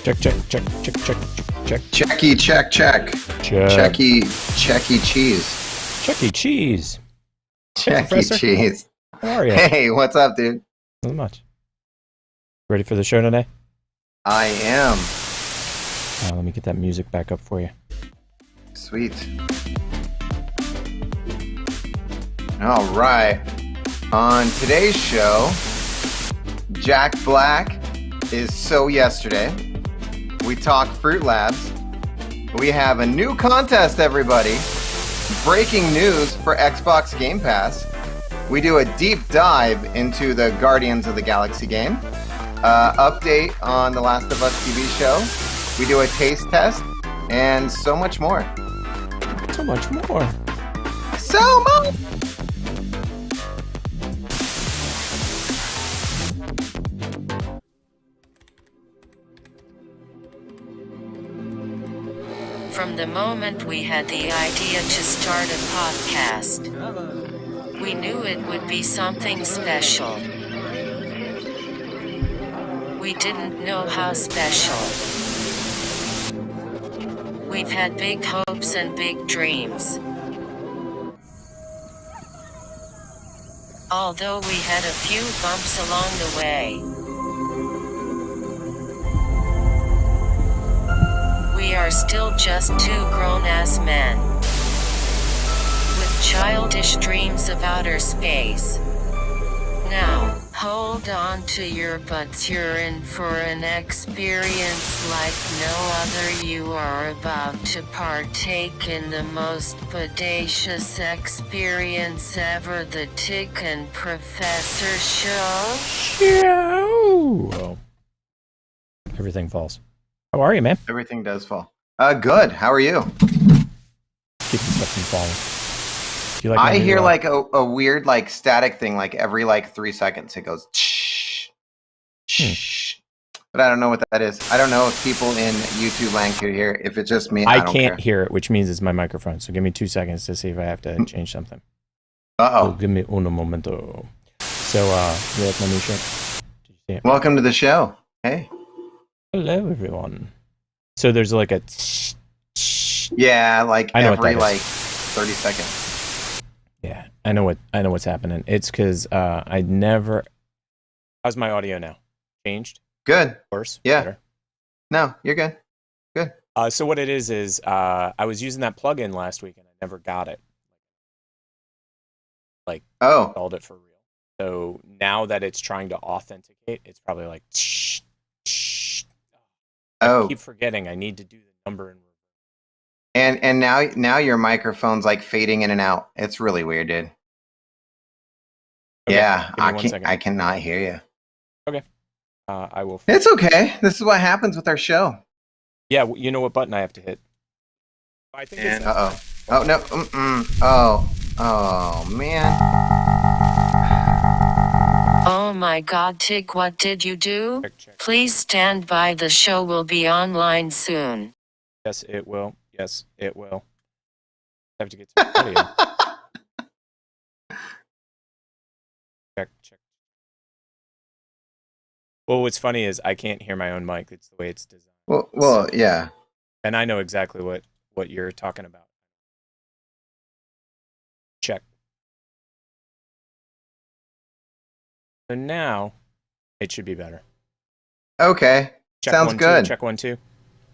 Check, check, check, check, check, check. Checky, check, check. Checky, checky cheese. Chuck E. Cheese. Checky cheese. How are you? Hey, what's up, dude? Not much. Ready for the show today? I am. Let me get that music back up for you. Sweet. All right. On today's show, Jack Black is So Yesterday. We talk Fruit Labs. We have a new contest, everybody. Breaking news for Xbox Game Pass. We do a deep dive into the Guardians of the Galaxy game. Update on the Last of Us TV show. We do a taste test, and so much more. So much more. So much! From the moment we had the idea to start a podcast, we knew it would be something special. We didn't know how special. We've had big hopes and big dreams. Although we had a few bumps along the way. We are still just two grown-ass men with childish dreams of outer space. Now, hold on to your butts, you're in for an experience like no other. You are about to partake in the most bodacious experience ever, the Tick and Professor Show. Well, everything falls. How are you, man? Everything does fall. Good. How are you? Keeping stuff from falling. Do you like I hear like a weird like static thing like every like 3 seconds. It goes shh, shh. But I don't know what that is. I don't know if people in YouTube land could hear it. If it's just me, I don't can't care. hear it, which means it's my microphone. So give me 2 seconds to see if I have to change something. Uh-oh. Give me uno momento. So, you like my new shirt? Did you see it? Welcome to the show. Hey. Hello, everyone. So there's like a... Yeah, like I know every what that like is. 30 seconds. Yeah, I know what's happening. It's because I never... How's my audio now? Changed? Good. Worse? Yeah. Better? No, you're good. Good. So what it is I was using that plugin last week and I never got it. Like, installed it for real. So now that it's trying to authenticate, it's probably like... I keep forgetting I need to do the number in reverse. And now your microphone's like fading in and out. It's really weird, dude. Okay, yeah, I cannot hear you. Okay. I will. It's okay. This is what happens with our show. Yeah, you know what button I have to hit? I think it's Oh no. Oh man. Oh my god, Tick, what did you do? Check. Please stand by, the show will be online soon. Yes, it will. Yes, it will. I have to get to the audio. Check. Well, what's funny is I can't hear my own mic. It's the way it's designed. Well, yeah. And I know exactly what you're talking about. Check. So now it should be better. Okay. Check sounds 1, good. 2, check 1, 2.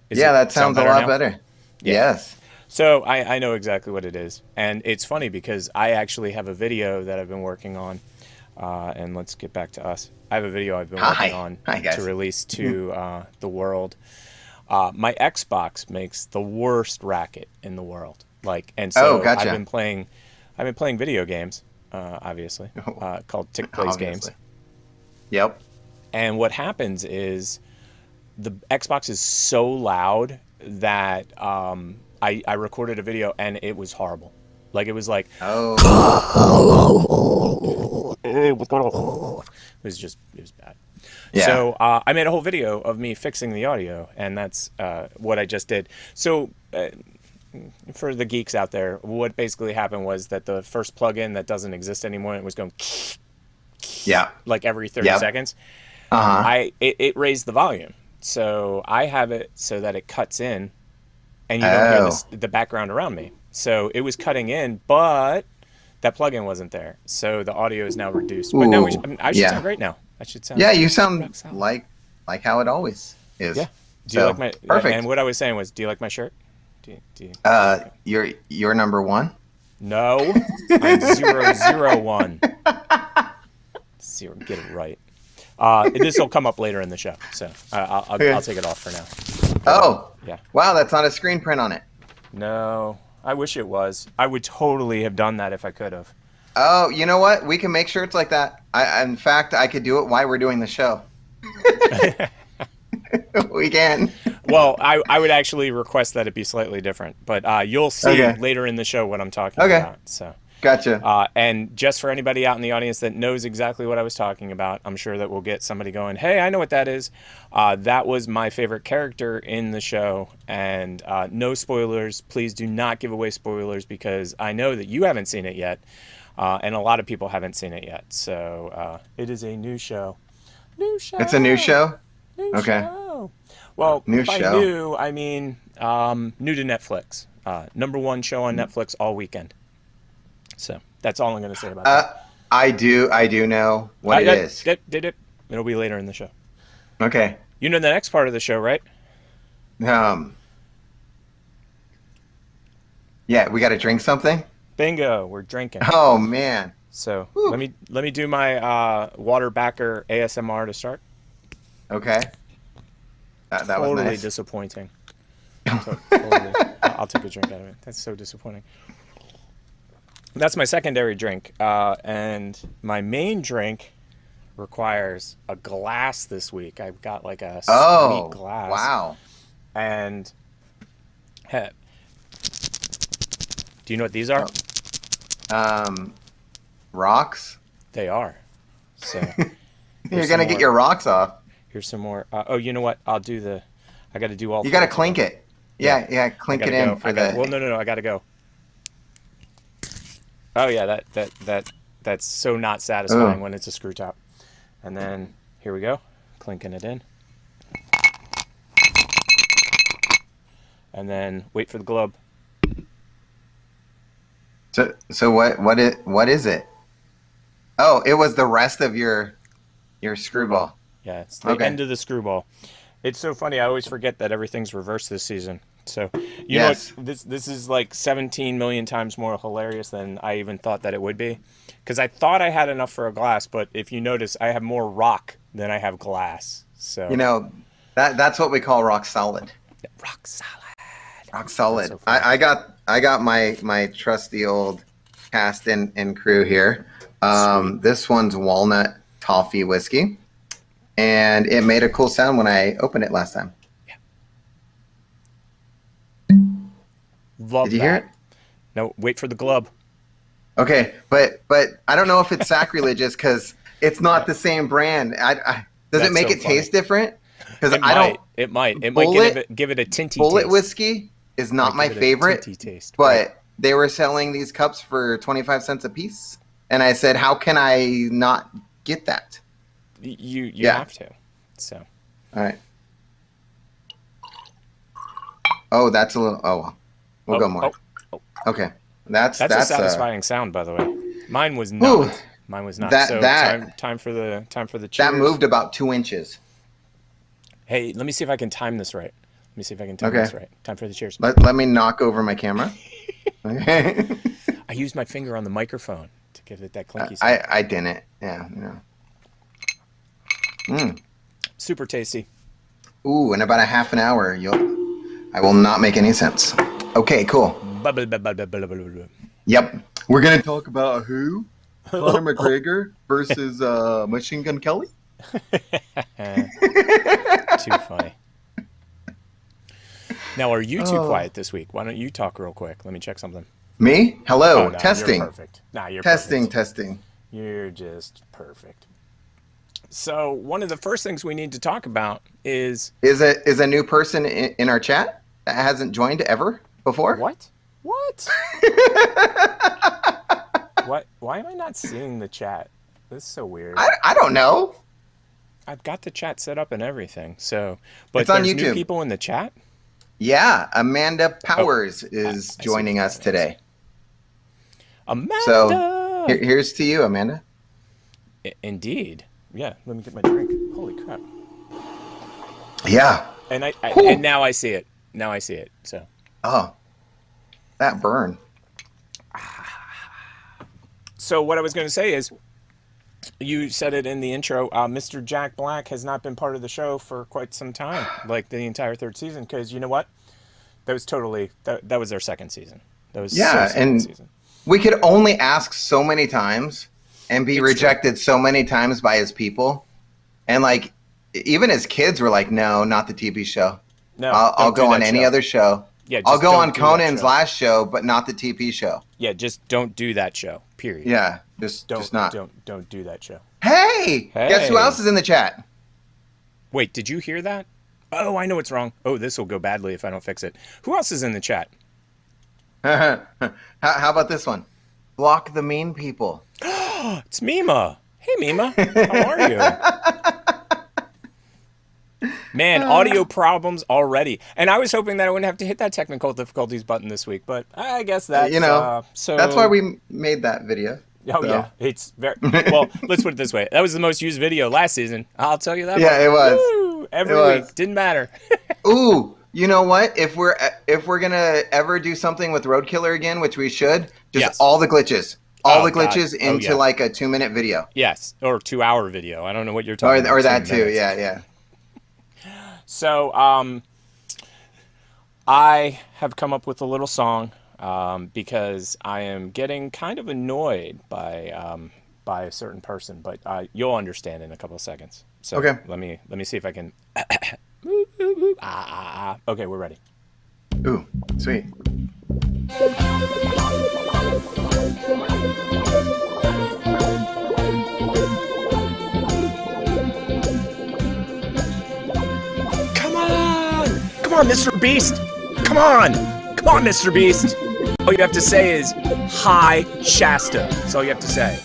Yeah, that sounds a lot now? better. Yeah. Yes. So I know exactly what it is. And it's funny because I actually have a video that I've been working on. And let's get back to us. I have a video I've been working on to release to the world. My Xbox makes the worst racket in the world. And so gotcha. I've been playing video games, obviously, called Tick Plays Games. Yep. And what happens is the Xbox is so loud that I recorded a video and it was horrible. Like it was like it was bad. Yeah. So I made a whole video of me fixing the audio, and that's what I just did. So for the geeks out there, what basically happened was that the first plugin that doesn't exist anymore, it was going like every 30 seconds. It raised the volume So I have it so that it cuts in, and you don't hear the background around me. So it was cutting in, but that plugin wasn't there. So the audio is now reduced. But now I should sound great now. I should sound. Yeah, you sound like how it always is. Yeah. Do you like my perfect? And what I was saying was, do you like my shirt? You're number one. No, I'm 001. Zero. Get it right. This will come up later in the show, so I'll take it off for now. Oh, yeah. Wow, that's not a screen print on it. No, I wish it was. I would totally have done that if I could have. Oh, you know what? We can make shirts like that. In fact, I could do it while we're doing the show. We can. Well, I would actually request that it be slightly different, but you'll see later in the show what I'm talking about. So. Gotcha. And just for anybody out in the audience that knows exactly what I was talking about, I'm sure that we'll get somebody going, hey, I know what that is. That was my favorite character in the show. And no spoilers. Please do not give away spoilers because I know that you haven't seen it yet. And a lot of people haven't seen it yet. So it is a new show. New show. It's a new show? New show. Well, new by show. New, I mean new to Netflix. #1 show on Netflix all weekend. So that's all I'm going to say about that. I do know what it is. It'll be later in the show. Okay. You know the next part of the show, right? Yeah, we got to drink something. Bingo, we're drinking. Oh man. So let me do my water backer ASMR to start. Okay. That was totally nice. Disappointing. Totally. I'll take a drink out of it. That's so disappointing. That's my secondary drink, and my main drink requires a glass this week. I've got like a sweet glass. Wow. And do you know what these are? Rocks. They are. So you're gonna get your rocks off. Here's some more. Oh, you know what? I got to do all. You got to clink it. Yeah, clink it in for the. Well, no, I got to go. Oh yeah, that's so not satisfying when it's a screw top. And then here we go, clinking it in. And then wait for the globe. So what is it? Oh, it was the rest of your screwball. Yeah, it's the end of the screwball. It's so funny. I always forget that everything's reversed this season. So you know, this is like 17 million times more hilarious than I even thought that it would be, because I thought I had enough for a glass, but if you notice, I have more rock than I have glass. So that's what we call rock solid. Yeah, rock solid. Rock solid. So I got my trusty old cast and crew here. This one's walnut toffee whiskey, and it made a cool sound when I opened it last time. Love Did you hear it? No, wait for the glove. Okay, but I don't know if it's sacrilegious because it's not the same brand. Does it make it taste different? Because It might give it a tinty Bullet taste. whiskey is not my favorite, taste, but they were selling these cups for 25 cents a piece, and I said, how can I not get that? You have to. So. All right. Oh, that's a little. Oh, well. We'll go more. Okay. That's a satisfying sound, by the way. Mine was not. Ooh, Mine was not. Time for the cheers. That moved about 2 inches. Hey, let me see if I can time this right. Let me see if I can time this right. Time for the cheers. Let me knock over my camera. I used my finger on the microphone to give it that clinky sound. I didn't. Yeah. Super tasty. Ooh, in about a half an hour, I will not make any sense. Okay, cool. Yep. We're going to talk about who? Conor McGregor versus Machine Gun Kelly? Too funny. Now, are you too quiet this week? Why don't you talk real quick? Let me check something. Me? Hello. Oh, no, testing. You're perfect. Nah, you're testing. perfect. Testing. You're just perfect. So one of the first things we need to talk about is a new person in our chat that hasn't joined ever before. What? What? Why am I not seeing the chat? This is so weird. I don't know. I've got the chat set up and everything. So, but it's on there's YouTube. New people in the chat. Yeah, Amanda Powers is joining us today. Amanda. So here's to you, Amanda. Indeed. Yeah. Let me get my drink. Holy crap. Yeah. And and now I see it. Now I see it. So. Oh, that burn. So what I was going to say is, you said it in the intro, Mr. Jack Black has not been part of the show for quite some time, like the entire third season, because you know what? That was totally, that was our second season. That was and season. We could only ask so many times and be rejected so many times by his people. And like, even his kids were like, no, not the TV show. No, I'll go on any other show. Yeah, I'll go on Conan's last show, but not the TP show. Yeah, just don't do that show. Period. Yeah, just not. Don't do that show. Hey, guess who else is in the chat? Wait, did you hear that? Oh, I know it's wrong. Oh, this will go badly if I don't fix it. Who else is in the chat? How about this one? Block the mean people. It's Mima. Hey, Mima. How are you? Man, audio problems already. And I was hoping that I wouldn't have to hit that technical difficulties button this week, but I guess that's, so... That's why we made that video. Oh, so. Yeah. It's very... Well, let's put it this way. That was the most used video last season. I'll tell you that. Yeah, it was. Woo! Every week. Didn't matter. Ooh, you know what? If we're going to ever do something with Roadkiller again, which we should, just all the glitches. All the glitches into like a 2-minute video. Yes, or 2-hour video. I don't know what you're talking about. Or that too, yeah. So, I have come up with a little song because I am getting kind of annoyed by a certain person, but you'll understand in a couple of seconds. So okay. Let me see if I can. Okay, we're ready. Ooh, sweet. Come on, Mr. Beast! Come on! Come on, Mr. Beast! All you have to say is, Hi Shasta. That's all you have to say.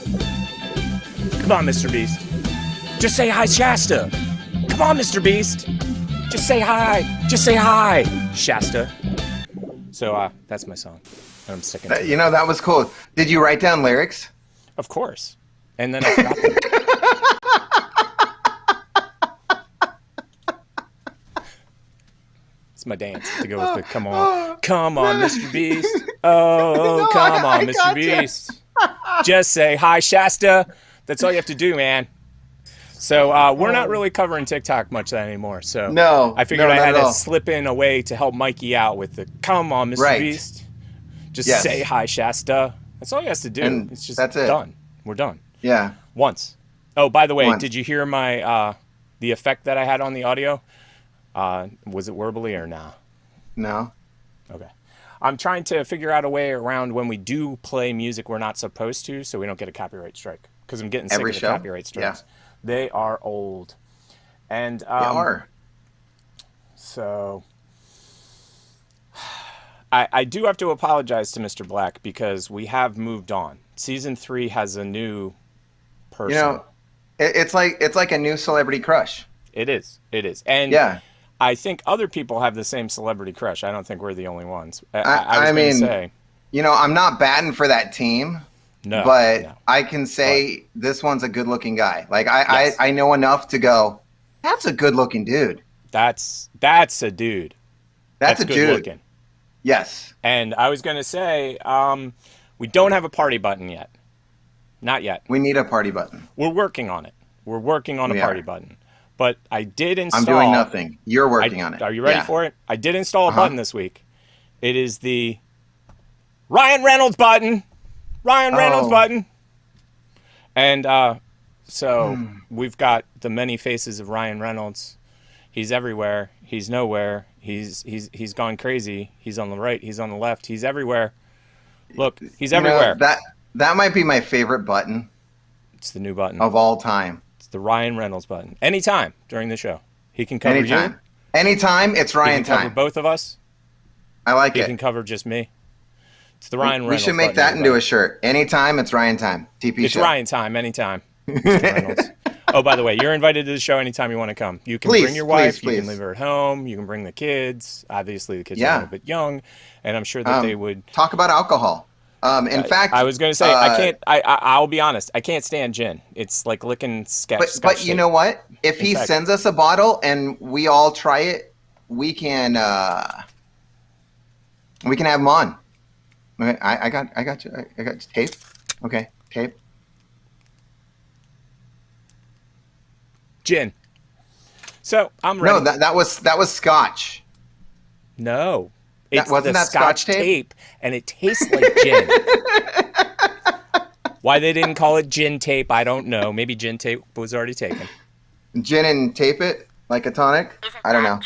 Come on, Mr. Beast. Just say Hi Shasta. Come on, Mr. Beast. Just say hi. Just say hi, Shasta. So, that's my song. And I'm sticking to it. You know, that was cool. Did you write down lyrics? Of course. And then I forgot them. It's my dance to go with the come on, Mr. Beast. Oh, come on, Mr. Beast. Just say hi, Shasta. That's all you have to do, man. So we're not really covering TikTok much anymore. So no, I figured I had to slip in a way to help Mikey out with the come on, Mr. Beast. Just say hi, Shasta. That's all he has to do. And it's just that's it. Done. We're done. Yeah. Once. Oh, by the way, did you hear my the effect that I had on the audio? Was it warbly or nah? No. Okay. I'm trying to figure out a way around when we do play music we're not supposed to, so we don't get a copyright strike. Because I'm getting sick of the copyright strikes. Yeah. They are old. And they are. So I do have to apologize to Mr. Black because we have moved on. Season 3 has a new person. You know, it's like a new celebrity crush. It is. It is. And yeah. I think other people have the same celebrity crush. I don't think we're the only ones. I mean, say, you know, I'm not batting for that team, but I can say this one's a good-looking guy. Like I know enough to go, that's a good-looking dude. That's a dude. That's a good dude. Looking. Yes. And I was going to say, we don't have a party button yet. Not yet. We need a party button. We're working on it. We're working on a party button. But I did install... I'm doing nothing. You're working on it. Are you ready for it? I did install a button this week. It is the Ryan Reynolds button. Ryan Reynolds button. And so we've got the many faces of Ryan Reynolds. He's everywhere. He's nowhere. He's gone crazy. He's on the right. He's on the left. He's everywhere. Look, he's everywhere. That might be my favorite button. It's the new button. Of all time. The Ryan Reynolds button. Anytime during the show. He can cover you. Anytime, it's Ryan time. He can cover both of us. I like it. He can cover just me. It's the Ryan Reynolds We should make that into a shirt. Anytime, it's Ryan time. TP It's show. Ryan time, anytime. Mr. Reynolds. Oh, by the way, you're invited to the show anytime you want to come. You can bring your wife. You can leave her at home. You can bring the kids. Obviously, the kids are a little bit young, and I'm sure that they would talk about alcohol. In fact, I was going to say I can't. I'll be honest. I can't stand gin. It's like licking sketch. But you know what? If he sends us a bottle and we all try it, we can have him on. Okay, I got you. I got tape. Okay, tape. Gin. So I'm ready. No, that was scotch. No, it's wasn't that scotch tape, and it tastes like gin. Why they didn't call it gin tape, I don't know. Maybe gin tape was already taken. Gin and tape it like a tonic? I don't know.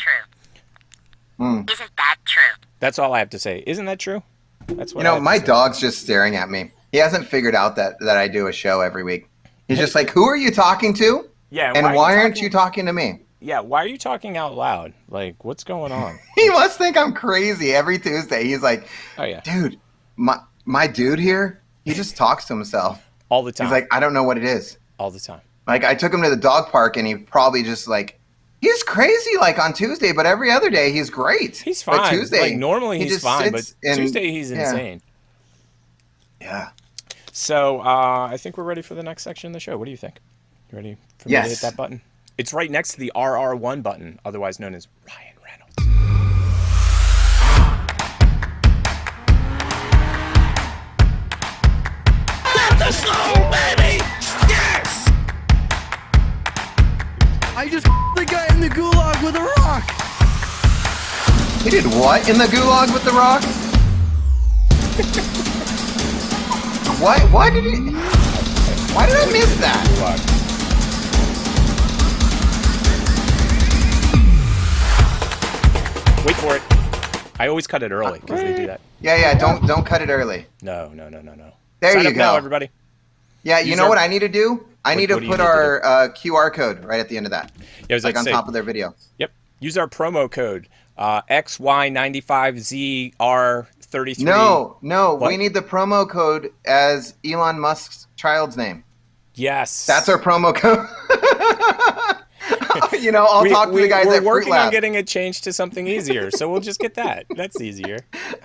Isn't that true? That's all I have to say. Isn't that true? That's what my dog's just staring at me. He hasn't figured out that I do a show every week. He's just like, who are you talking to? Yeah. And why aren't you talking to me? Yeah, why are you talking out loud? Like, what's going on? He must think I'm crazy every Tuesday. He's like, oh, yeah. Dude, my dude here, he just talks to himself. All the time. He's like, I don't know what it is. All the time. Like, I took him to the dog park, and he probably just like, he's crazy like on Tuesday, but every other day he's great. He's fine. But Tuesday, like, normally he's fine, but Tuesday he's insane. Yeah. So I think we're ready for the next section of the show. What do you think? You ready for me to hit that button? It's right next to the RR1 button, otherwise known as Ryan Reynolds. That's a snow, baby! Yes! I just the guy in the gulag with a rock. He did what in the gulag with the rock? Why did I miss that? Wait for it. I always cut it early because they do that. Yeah. Don't cut it early. No. There Sign you up go, now, everybody. Yeah, you know what I need to do? I need to put our QR code right at the end of that. Yeah, it was like on top of their video. Yep. Use our promo code XY95ZR33. No. What? We need the promo code as Elon Musk's child's name. Yes. That's our promo code. I'll talk to the guys at FruitLab. We're working on getting it changed to something easier, so we'll just get that. That's easier.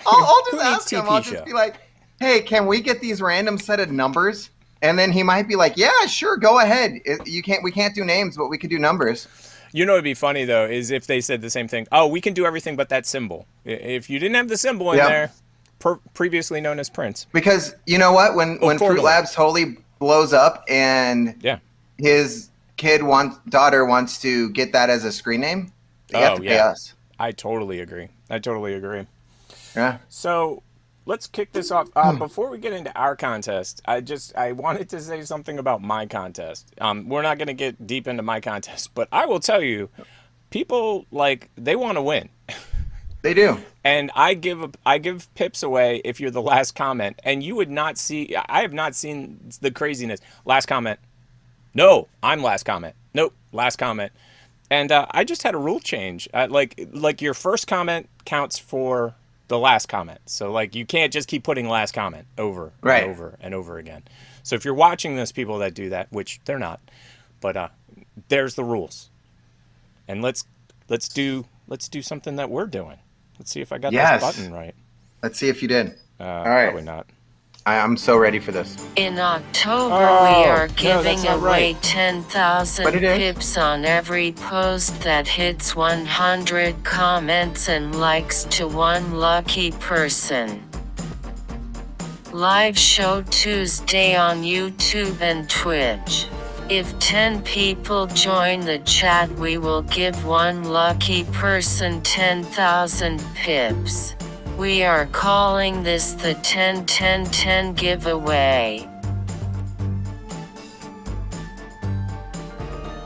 I'll just ask him. I'll just be like, hey, can we get these random set of numbers? And then he might be like, yeah, sure, go ahead. We can't do names, but we could do numbers. You know, it'd be funny though, is if they said the same thing. Oh, we can do everything but that symbol. If you didn't have the symbol in there, previously known as Prince. Because you know what? When FruitLab totally blows up and his daughter wants to get that as a screen name, they have to pay us. I totally agree. Yeah. So let's kick this off. Before we get into our contest, I wanted to say something about my contest. We're not going to get deep into my contest, but I will tell you, people they want to win. They do. And I give pips away if you're the last comment, and you would not see. I have not seen the craziness. Last comment. No, I'm last comment. Nope, last comment. And I just had a rule change. Like your first comment counts for the last comment. So you can't just keep putting last comment over and over and over again. So if you're watching this, people that do that, which they're not, but there's the rules. And let's do something that we're doing. Let's see if I got this button right. Let's see if you did. All right. Probably not. I'm so ready for this. In October, we are giving away 10,000 pips on every post that hits 100 comments and likes to one lucky person. Live show Tuesday on YouTube and Twitch. If 10 people join the chat, we will give one lucky person 10,000 pips. We are calling this the 10-10-10 giveaway.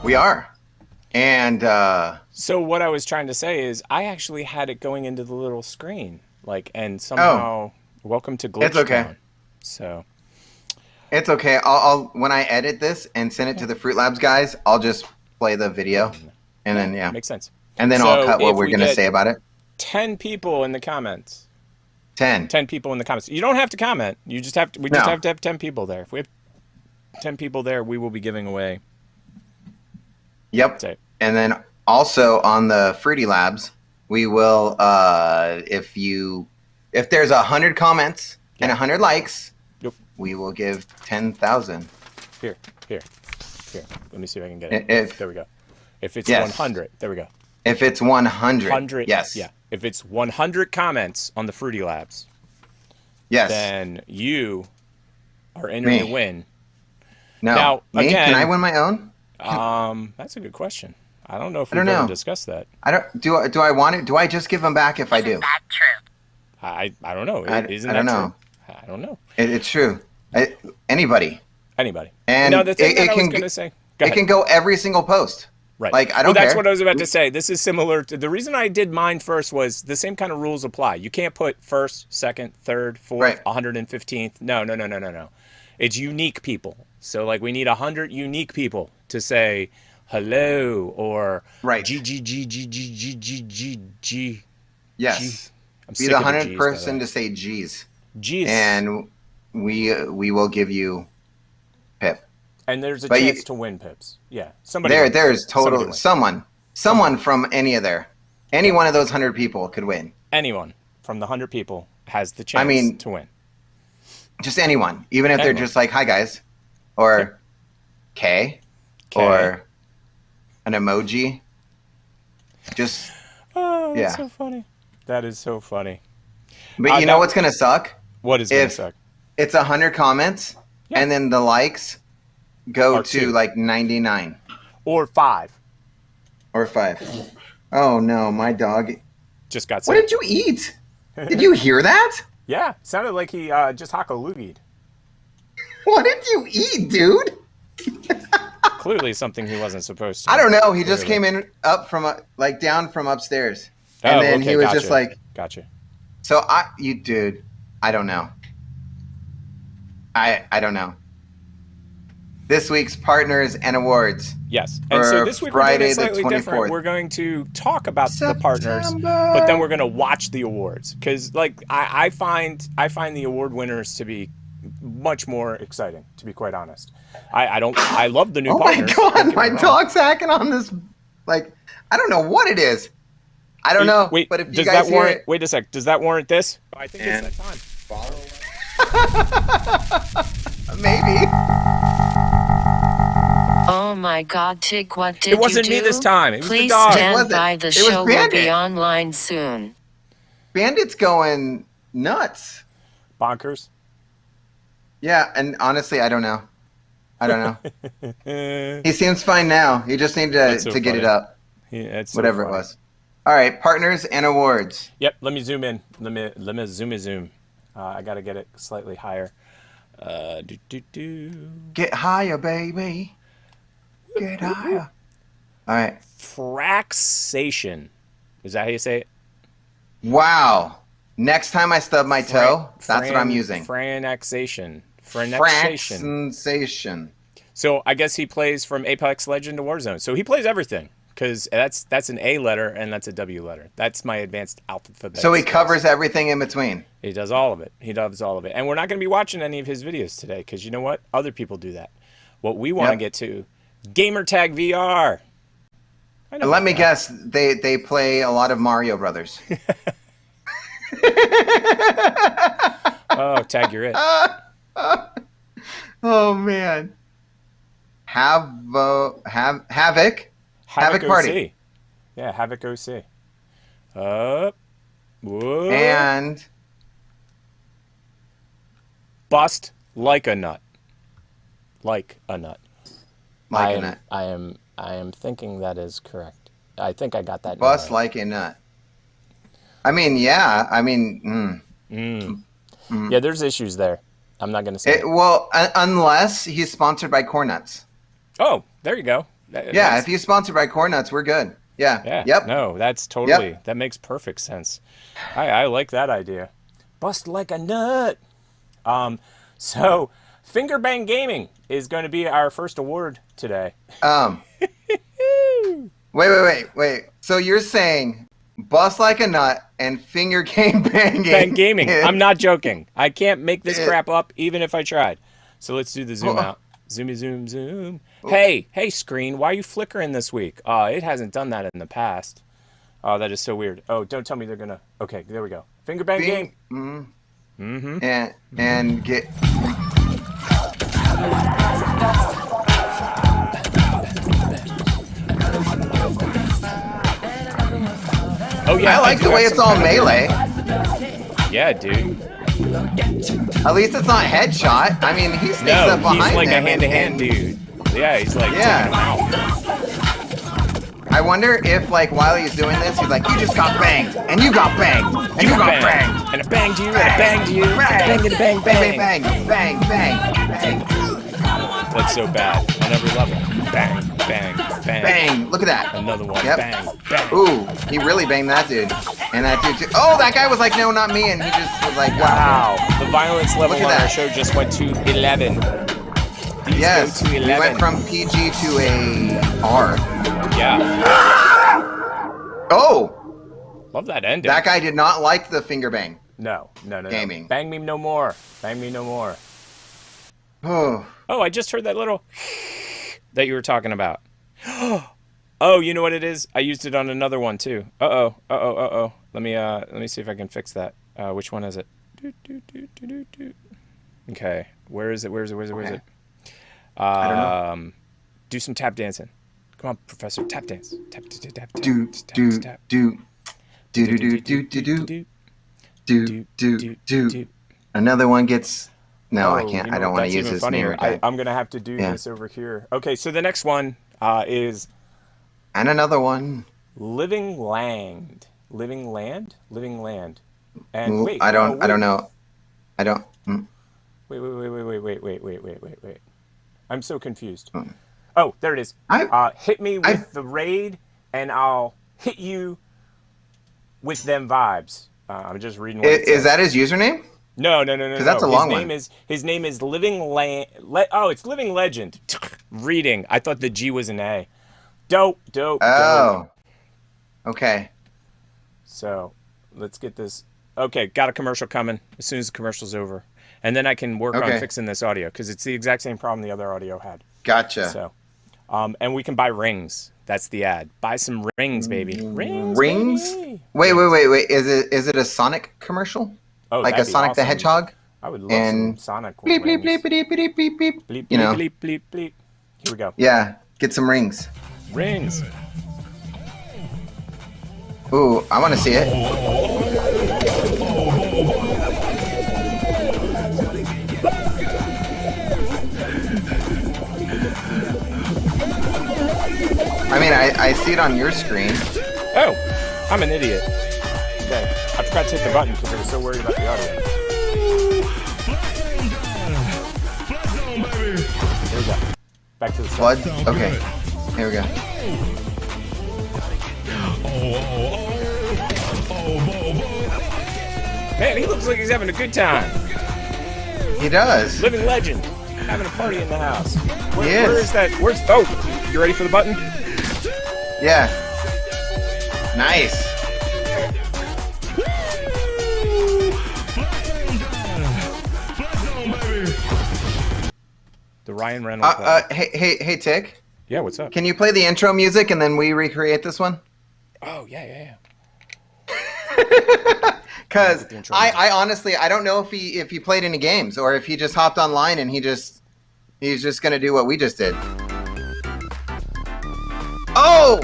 We are. And so what I was trying to say is I actually had it going into the little screen. And somehow welcome to Glitch. It's okay. Town. So it's okay. I'll when I edit this and send it to the Fruit Labs guys, I'll just play the video and then makes sense. And then I'll cut what we're gonna say about it. 10 people in the comments. 10 people in the comments. You don't have to comment. You just have to. We just have to have 10 people there. If we have 10 people there, we will be giving away Yep. Say. And then also on the Fruity Labs, we will if there's 100 comments and 100 likes, we will give 10,000. Here. Let me see if I can get it. There we go. If it's 100, there we go. If it's 100, 100, yes. Yeah. If it's 100 comments on the Fruity Labs, yes, then you are entering to win. No, now, me? Again, can I win my own? That's a good question. I don't know if we've ever discussed that. I don't. Do I want it? Do I just give them back if I do? Isn't that true? I don't know. Isn't I that don't know. True? I don't know. It's true. Anybody. And the thing that I was going to say. It can go every single post. Right. Like, I don't care. That's care. what I was about to say. This is similar to the reason I did mine first was the same kind of rules apply. You can't put first, second, third, fourth, 115th. No. It's unique people. So like we need 100 unique people to say hello or G. Yes. Be the 100th person to say G's. G's. And we will give you Pip. And there's a chance to win Pips. Yeah. Somebody. There's total someone from any one of those 100 people could win. Anyone from the 100 people has the chance to win. Just anyone, even if they're just like, "Hi guys," or K, or an emoji. Just that's so funny. That is so funny. But you know what's gonna suck? What is gonna suck? It's 100 comments, and then the likes go to like 99 or 5. Or 5. Oh no, my dog just got sick. What did you eat? Did you hear that? Yeah, sounded like he just haka-loogied. What did you eat, dude? Clearly something he wasn't supposed to. I don't know. He just came in down from upstairs. And then he was just like... Gotcha. So, dude, I don't know. I don't know. This week's partners and awards. Yes. And so this week we're doing it slightly different. We're going to talk about the partners, but then we're going to watch the awards. Because like I find the award winners to be much more exciting, to be quite honest. I love the new partners. Oh my god, my dog's hacking on this. Like, I don't know what it is. I don't know. Wait, but if does you guys that warrant hear it, wait a sec, does that warrant this? I think it's that time. Maybe. Oh my god, Tick, what did you do? It wasn't me this time. It was Please the dog. stand by. The show will be online soon. Bandit's going nuts. Bonkers. Yeah, and honestly, I don't know. He seems fine now. You just need to get it up. Whatever it was. All right, partners and awards. Yep, let me zoom in. Let me zoom. I got to get it slightly higher. Get higher, baby. Get higher. All right. Fraxation. Is that how you say it? Wow. Next time I stub my toe, that's what I'm using. Franaxation. So I guess he plays from Apex Legend to Warzone. So he plays everything because that's an A letter and that's a W letter. That's my advanced alphabet. So he covers everything in between. He does all of it. And we're not going to be watching any of his videos today because you know what? Other people do that. What we want to get to, Gamertag VR. Let me guess, they play a lot of Mario Brothers. Oh, Tag, you're it. Oh man. Havoc Party. OC. Yeah, Havoc OC. Whoa. And Bust like a nut. Like a nut. Like a nut. I am thinking that is correct. I think I got that. Bust like a nut. I mean, yeah. I mean, yeah, there's issues there. I'm not going to say it. Well, unless he's sponsored by Corn Nuts. Oh, there you go. If he's sponsored by Corn Nuts, we're good. Yeah. Yep. No, that's totally, that makes perfect sense. I like that idea. Bust like a nut. So Finger Bang Gaming is going to be our first award today. Wait. So you're saying Bust like a nut and Finger Bang Gaming. I'm not joking. I can't make this crap up even if I tried. So let's do the zoom out. Zoom. Hey, screen, why are you flickering this week? It hasn't done that in the past. Oh, that is so weird. Oh, don't tell me they're gonna. Okay, there we go. Finger bang game. And get. Oh yeah, I like the way it's all melee. Yeah, dude. At least it's not headshot. I mean, he sneaks up behind he's like him a hand-to-hand dude. Yeah, he's like taking him out. I wonder if, like, while he's doing this, he's like, you just got banged, and you got banged, and you got banged, and I banged you, and I banged you, bang, and bang, bang, bang, bang, bang, bang. That's so bad on every level. Bang, bang, bang. Bang! Look at that. Another one. Yep. Bang, bang. Ooh, he really banged that dude, and that dude too. Oh, that guy was like, no, not me, and he just was like, wow. The violence level on our show just went to 11. These yes, go to 11. We went from PG to a R. Yeah. Oh! Love that ending. That guy did not like the finger bang. No. Gaming. Bang me no more. Bang me no more. Oh. Oh, I just heard that little that you were talking about. Oh, you know what it is? I used it on another one too. Uh-oh. Let me see if I can fix that. Which one is it? Okay. Where is it? Where is it? I don't know. Do some tap dancing. Come on, Professor. Tap dance. Tap. Do. Another one gets. No, I can't. I don't want to use his name. I'm gonna have to do this over here. Okay, so the next one is. And another one. Living Land. And wait. I don't know. I don't. Wait. I'm so confused. Oh, there it is. Hit me with the raid, and I'll hit you with them vibes. I'm just reading what it says. Is that his username? No. Because that's a long one. His name is Living Land. Oh, it's Living Legend. Reading. I thought the G was an A. Dope. Oh. Okay. So, let's get this. Okay, got a commercial coming as soon as the commercial's over. And then I can work on fixing this audio, because it's the exact same problem the other audio had. Gotcha. So, and we can buy rings. That's the ad. Buy some rings, baby. Rings? Baby. Wait. Is it a Sonic commercial? Oh, like a Sonic the Hedgehog? I would love some Sonic bleep, rings. Bleep, bleep, bleep, bleep, bleep, bleep. You know. Bleep, bleep, bleep. Here we go. Yeah, get some rings. Rings. Ooh, I want to see it. I mean, I see it on your screen. Oh, I'm an idiot. Okay, I forgot to hit the button because I was so worried about the audio. Here we go. Back to the flood. Okay, here we go. Man, he looks like he's having a good time. He does. Living legend. Having a party in the house. Where is that? Oh, you ready for the button? Yeah. Nice. The Ryan Reynolds. Hey, Tick. Yeah, what's up? Can you play the intro music and then we recreate this one? Oh, yeah. Because I honestly, I don't know if he played any games or if he just hopped online and he's just gonna do what we just did. Oh,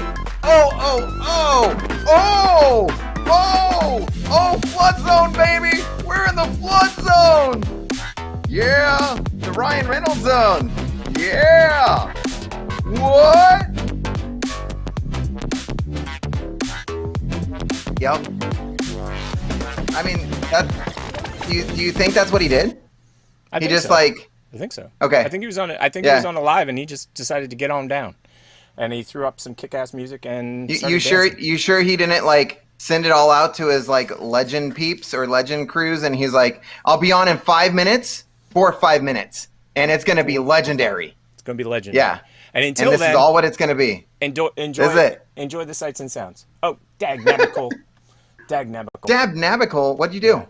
flood zone, baby! We're in the flood zone! Yeah, the Ryan Reynolds zone. Yeah! What? Yep. I mean, do you think that's what he did? I think so. Okay. I think he was on it. I think he was on a live, and he just decided to get on down, and he threw up some kick-ass music and. You sure he didn't like send it all out to his like legend peeps or legend crews, and he's like, "I'll be on in 5 minutes for 5 minutes, and it's gonna be legendary." It's gonna be legendary. Yeah. And until this is all what it's gonna be. Enjoy the sights and sounds. Oh, Dagnabical. Dagnabical. What'd you do?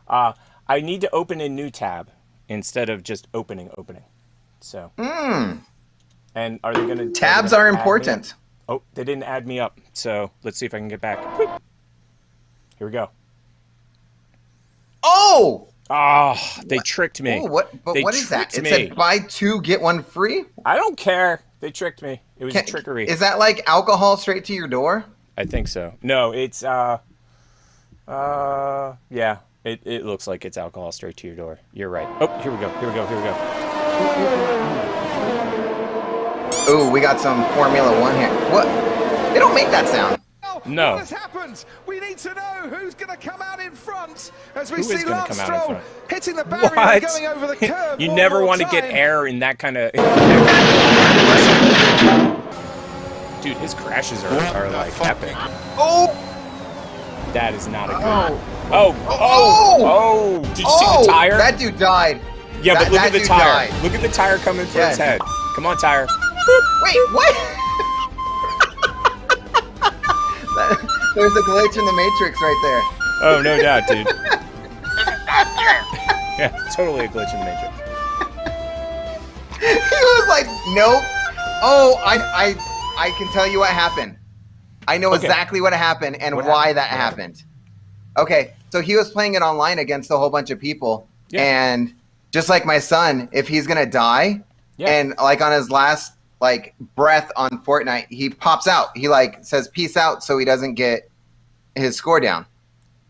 I need to open a new tab instead of just opening. So. And are they going to... Tabs are important. Oh, they didn't add me up. So let's see if I can get back. Whoop. Here we go. Oh! Oh, they tricked me. Oh, what is that? It said buy 2, get 1 free? I don't care. They tricked me. It was a trickery. Is that like alcohol straight to your door? I think so. No, it's, yeah. It looks like it's alcohol straight to your door. You're right. Oh, here we go. Ooh, we got some Formula 1 here. What? They don't make that sound. No. What has happened? We need to know who's going to come out in front as we see Lance Stroll hitting the barrier and going over the curb. You never want to get air in that kind of... Dude, his crashes are like epic. Oh! That is not a good... Oh! Did you see the tire? That dude died. Yeah, but look at the tire. Look at the tire coming for his head. Come on, tire. Wait, what? There's a glitch in the Matrix right there. Oh, no doubt, dude. Yeah, totally a glitch in the Matrix. He was like, nope. Oh, I can tell you what happened. I know exactly what happened and why that happened. Okay, so he was playing it online against a whole bunch of people. Yeah. And just like my son, if he's going to die, and like on his last like breath on Fortnite, he pops out. He like says peace out so he doesn't get his score down.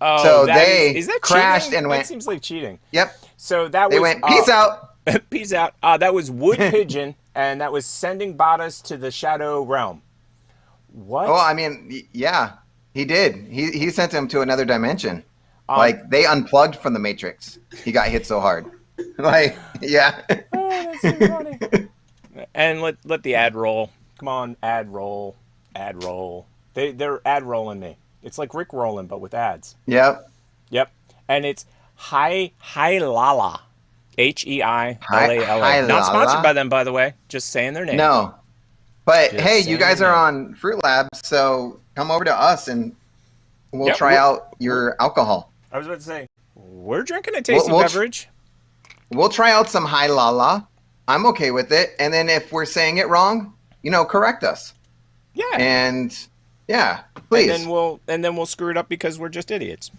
Oh, so is that crashed cheating? and went. That seems like cheating. Yep. So that they was went peace out. Peace out. That was Wood Pigeon, and that was sending Bottas to the Shadow Realm. What? Oh, I mean, yeah, he did. He sent him to another dimension. Like they unplugged from the Matrix. He got hit so hard. Like, yeah. Oh, that's so funny. And let the ad roll. Come on, ad roll. They're ad rolling me. It's like Rick rolling, but with ads. Yep. And it's Hi Lala. HEILALA. Not sponsored by them, by the way. Just saying their name. No. But hey, you guys are on FruitLab, so come over to us and we'll try out your alcohol. I was about to say, we're drinking a tasty beverage. We'll try out some Hi Lala. I'm okay with it. And then if we're saying it wrong, correct us. Yeah. And please. And then we'll screw it up because we're just idiots.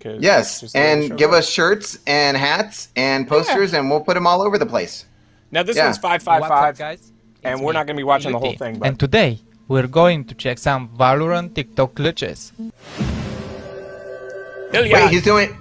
Yes, and give us shirts and hats and posters, and we'll put them all over the place. Now this one's 555, guys, and we're not going to be watching the whole thing. But... And today we're going to check some Valorant TikTok glitches. Wait, he's doing.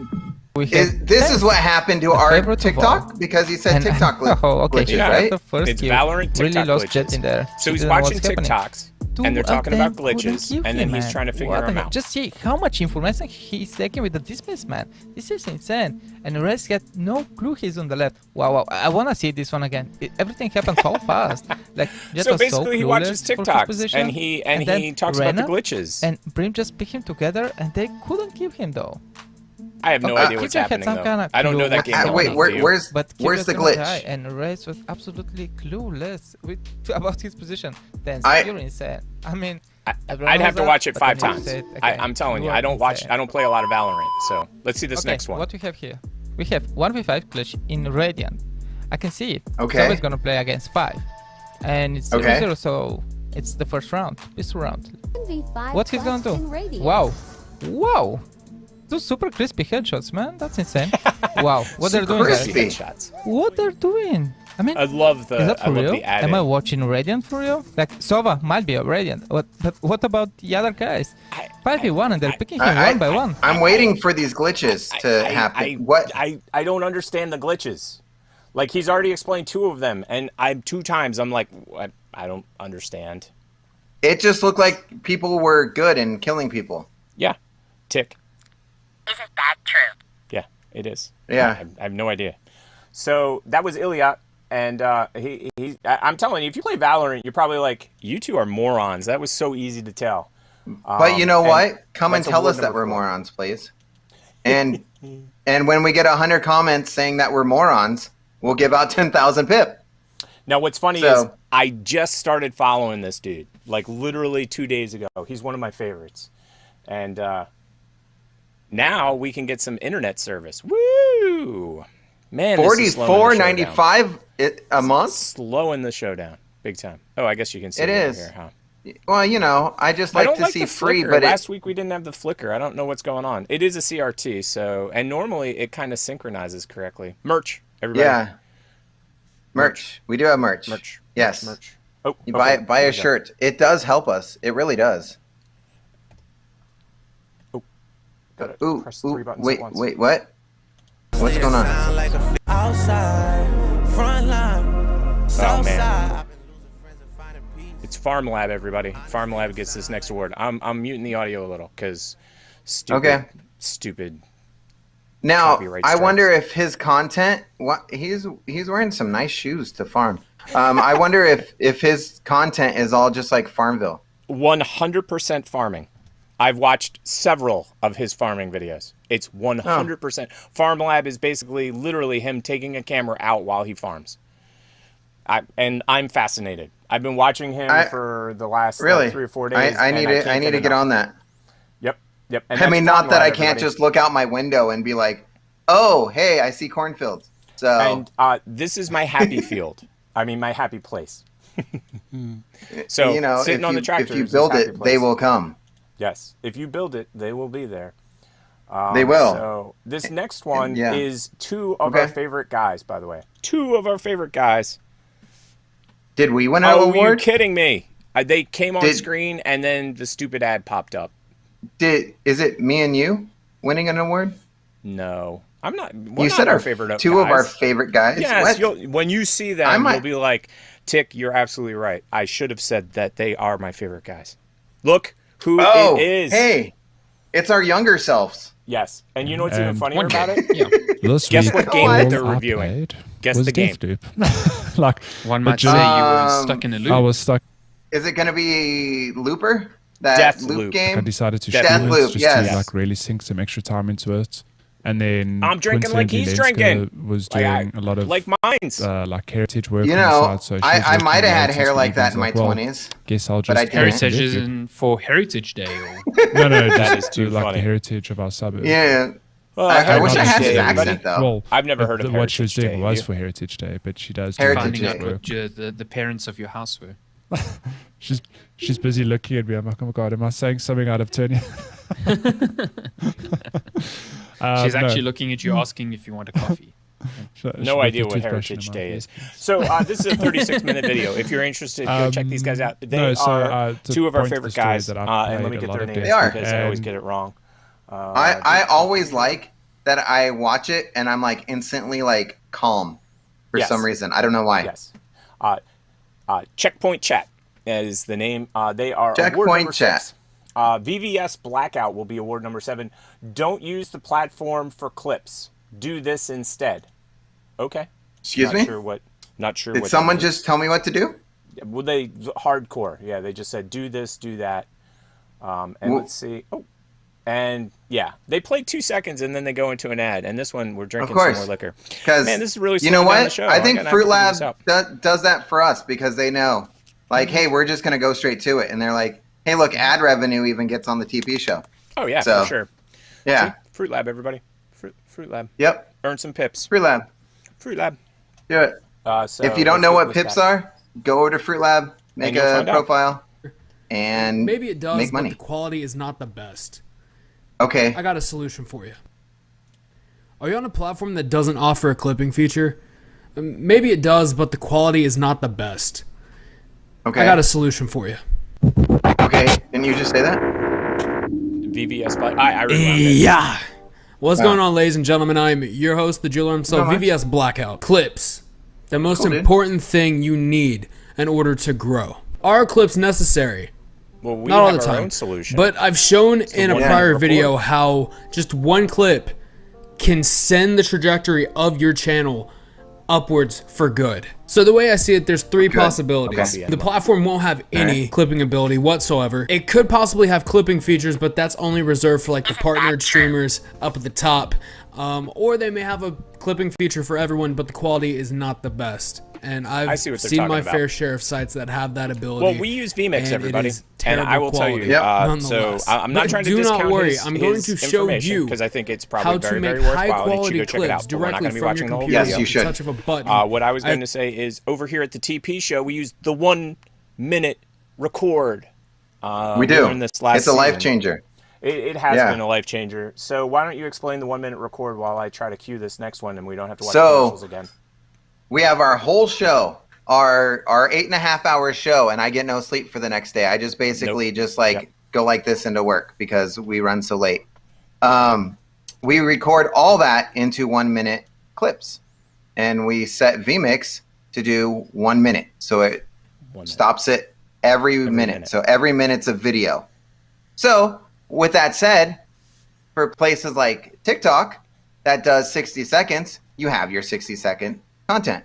This is what happened to our TikTok because he said TikTok glitches, right? It's Valorant TikTok glitches. In there. So he's watching TikToks. And they're talking about glitches, and then he's trying to figure them out. Just see how much information he's taking with the dismiss, man. This is insane. And the rest get no clue he's on the left. Wow. I want to see this one again. Everything happens so fast. Like, so basically, he watches TikToks, and he talks about the glitches. And Brim just picked him together, and they couldn't keep him, though. I have no idea what's happening, though. I don't know that game. Wait, where's the glitch? And Reyes was absolutely clueless about his position. Then you're insane. I mean, I'd have to watch it 5 times. I'm telling you, I don't play a lot of Valorant. So let's see this next one. What we have here? We have 1v5 glitch in Radiant. I can see it. Okay. So he's gonna play against 5, and it's 0-0. So it's the first round. This round. What he's gonna do? Wow. 2 super crispy headshots, man. That's insane. Wow. What they're doing there? What they're doing? I mean, I love the. Is that for real? The Am I watching Radiant for real? Like Sova might be a Radiant, but what about the other guys? 5v1 and they're picking him one by one. I'm waiting for these glitches to happen. I don't understand the glitches. Like he's already explained 2 of them, and 2 times I'm like, what? I don't understand. It just looked like people were good and killing people. Yeah. Tick. Isn't that true? Yeah, it is. Yeah. I have no idea. So that was Iliot, and I'm telling you, if you play Valorant, you're probably like, you 2 are morons. That was so easy to tell. But you know what? Come and tell us that we're morons, please. And when we get 100 comments saying that we're morons, we'll give out 10,000 pip. Now, what's funny is I just started following this dude, like literally 2 days ago. He's one of my favorites. And now we can get some internet service. Woo! Man, $44.95 a month? Slowing the show down. big time. Oh, I guess you can see it is. Here, huh? Well, you know, I just like to see free, but last week we didn't have the flicker. I don't know what's going on. It is a CRT, so and normally it kind of synchronizes correctly. Merch, everybody. Yeah. Merch. We do have merch. Merch. Yes. Merch. Oh, you buy a shirt. It does help us. It really does. Oh. Gotta press 3 buttons wait, at once. wait, what? What's going on? Oh man. It's FruitLab, everybody. FruitLab gets this next award. I'm muting the audio a little because stupid. Now I wonder if his content. He's wearing some nice shoes to farm. I wonder if his content is all just like Farmville. 100% farming. I've watched several of his farming videos. It's 100%. FruitLab is basically literally him taking a camera out while he farms. I'm fascinated. I've been watching him for the last 3 or 4 days. I need to get on that. Yep. And I mean, not that I can't just look out my window and be like, oh, hey, I see cornfields. So this is my happy field. I mean, my happy place. So you know, sitting on the tractor. If you build it, they will come. Yes, if you build it, they will be there. They will. So this next one is 2 of our favorite guys, by the way. 2 of our favorite guys. Did we win an award? Are you kidding me? They came on screen and then the stupid ad popped up. Is it me and you winning an award? No, I'm not. You said our favorite 2 of our favorite guys. Yes, when you see them, you'll be like, "Tick, you're absolutely right. I should have said that they are my favorite guys." Look who it is. Hey, it's our younger selves. Yes, and you know what's even funnier about it? Guess what game that they're reviewing? Guess the game. Like one might say, you were stuck in a loop. I was stuck. Is it going to be Looper? That loop game? I decided to stream it just to like really sink some extra time into it. And then I'm drinking like he's drinking. Was doing a lot of like mines, like heritage work. You know, so I might have had hair like that in my 20s. Guess I'll just heritage isn't for Heritage Day. No, that is too like funny. the heritage of our suburbs. Yeah. Well, I wish I had his accent though. Well, I've never heard of what she was Heritage doing Day. was for Heritage Day, but she does Heritage Day. What the parents of your house were. She's busy looking at me. I'm like, oh my god, am I saying something out of turn? She's actually looking at you, asking if you want a coffee. No idea what Heritage Day is. So this is a 36-minute video. If you're interested, go check these guys out. They are 2 of our favorite guys, and let me get their names because I always get it wrong. I always like that I watch it and I'm like instantly like calm for some reason. I don't know why. Yes. Checkpoint Chat is the name. They are Checkpoint award number Chat. 6. VVS Blackout will be award number 7. Don't use the platform for clips. Do this instead. Okay. Excuse me? Not sure. Did someone just tell me what to do? Well, they hardcore. Yeah, they just said do this, do that. Let's see. Oh. And yeah, they play 2 seconds and then they go into an ad. And this one, we're drinking some more liquor. Because man, this is really you know what? the show. I think FruitLab does that for us because they know, like, hey, we're just gonna go straight to it, and they're like, hey, look, ad revenue even gets on the TP show. Oh yeah, for sure. Yeah, see? FruitLab, everybody. FruitLab. Yep. Earn some pips. FruitLab. FruitLab. Do it. If you don't know what pips are, go over to FruitLab, make a profile, and maybe it does, make money. But the quality is not the best. Okay. I got a solution for you. Are you on a platform that doesn't offer a clipping feature? Maybe it does, but the quality is not the best. Okay. I got a solution for you. Okay. Didn't you just say that? VVS Blackout. I really yeah. What's going on, ladies and gentlemen? I'm your host, the jeweler himself, VVS Blackout. Clips. The most important thing you need in order to grow. Are clips necessary? Well, we not all have the time, our own solution. But I've shown in a prior video how just one clip can send the trajectory of your channel upwards for good. So the way I see it, there's 3 possibilities. The platform won't have any clipping ability whatsoever. It could possibly have clipping features, but that's only reserved for like the partnered streamers up at the top. Or they may have a clipping feature for everyone, but the quality is not the best. and I've seen my fair share of sites that have that ability. Well, we use vMix, everybody, and I will tell you. So I'm not trying to discount not worry. I'm going to show you because I think it's probably very, very worthwhile. And you should go check it out. But we're not going to be watching the whole video. Yes, you should. Touch of a button. What I was going to say is over here at the TP show, we use the 1 minute record. We do. It's a life changer. It has been a life changer. So why don't you explain the 1 minute record while I try to cue this next one and we don't have to watch commercials again. We have our whole show, our 8.5 hour show, and I get no sleep for the next day. I just basically go like this into work because we run so late. We record all that into 1 minute clips, and we set vMix to do 1 minute. So it stops it every minute. So every minute's a video. So with that said, for places like TikTok that does 60 seconds, you have your 60-second content,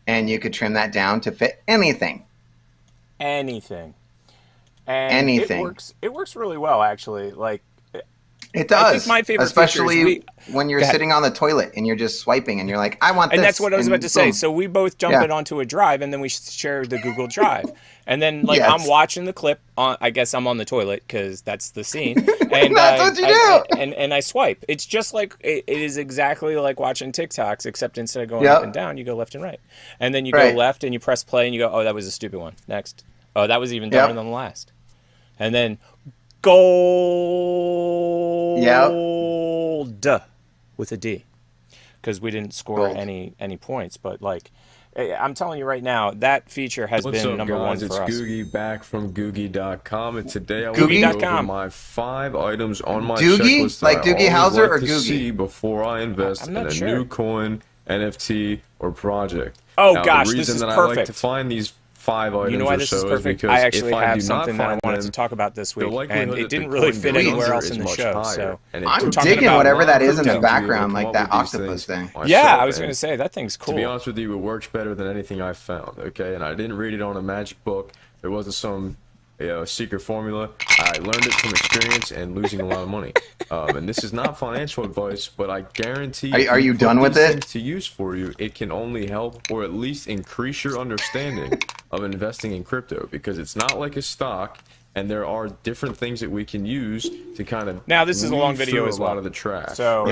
and you could trim that down to fit anything. And it works really well, actually. Like, it does. I think my favorite especially when you're sitting on the toilet and you're just swiping and you're like, I want this. And that's what I was about to say. So we both jump it onto a drive, and then we share the Google Drive. And then, like, I'm watching the clip. I guess I'm on the toilet because that's the scene. And that's what you do. And I swipe. It's just like it is exactly like watching TikToks, except instead of going up and down, you go left and right. And then you go left and you press play and you go, oh, that was a stupid one. Next. Oh, that was even dumber than the last. And then gold with a D, because we didn't score any points. But like, I'm telling you right now, that feature has been number one for us. It's Googie back from Googie.com, and today I will go over my 5 items on my checklist like Doogie Howser or Googie? See before I invest in a new coin, NFT, or project. Oh now, gosh, the reason this is that perfect. I like to find these 5 items you know why this is perfect? I actually have something that I wanted to talk about this week, and it didn't really fit anywhere else in the show. So I'm digging whatever that is in the background, like that octopus thing. Yeah, I was going to say, that thing's cool. To be honest with you, it works better than anything I found, okay? And I didn't read it on a magic book. There wasn't some secret formula. I learned it from experience and losing a lot of money. And this is not financial advice, but I guarantee are you done with it? To use for you, it can only help or at least increase your understanding of investing in crypto, because it's not like a stock, and there are different things that we can use to kind of now this is a long video as well. A lot of the trash. So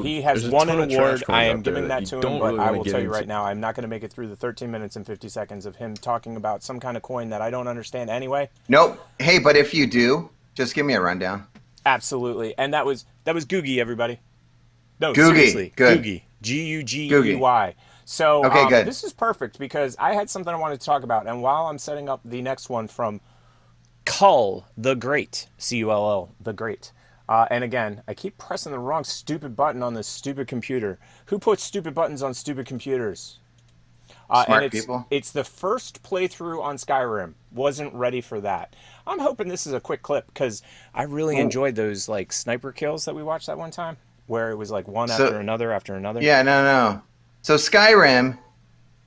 he has won an award. I am giving that to him, but I will tell you right now, I'm not going to make it through the 13 minutes and 50 seconds of him talking about some kind of coin that I don't understand anyway. Nope. Hey, but if you do, just give me a rundown. Absolutely. And that was Googie, everybody. No, Googie. Seriously. Good. Googie. G-U-G-E-Y. So good. This is perfect because I had something I wanted to talk about, and while I'm setting up the next one from Cull the Great, C-U-L-L, the Great. And again, I keep pressing the wrong stupid button on this stupid computer. Who puts stupid buttons on stupid computers? Smart people. It's the first playthrough on Skyrim. Wasn't ready for that. I'm hoping this is a quick clip because I really enjoyed those like sniper kills that we watched that one time, where it was like one after another after another. Yeah, no. So Skyrim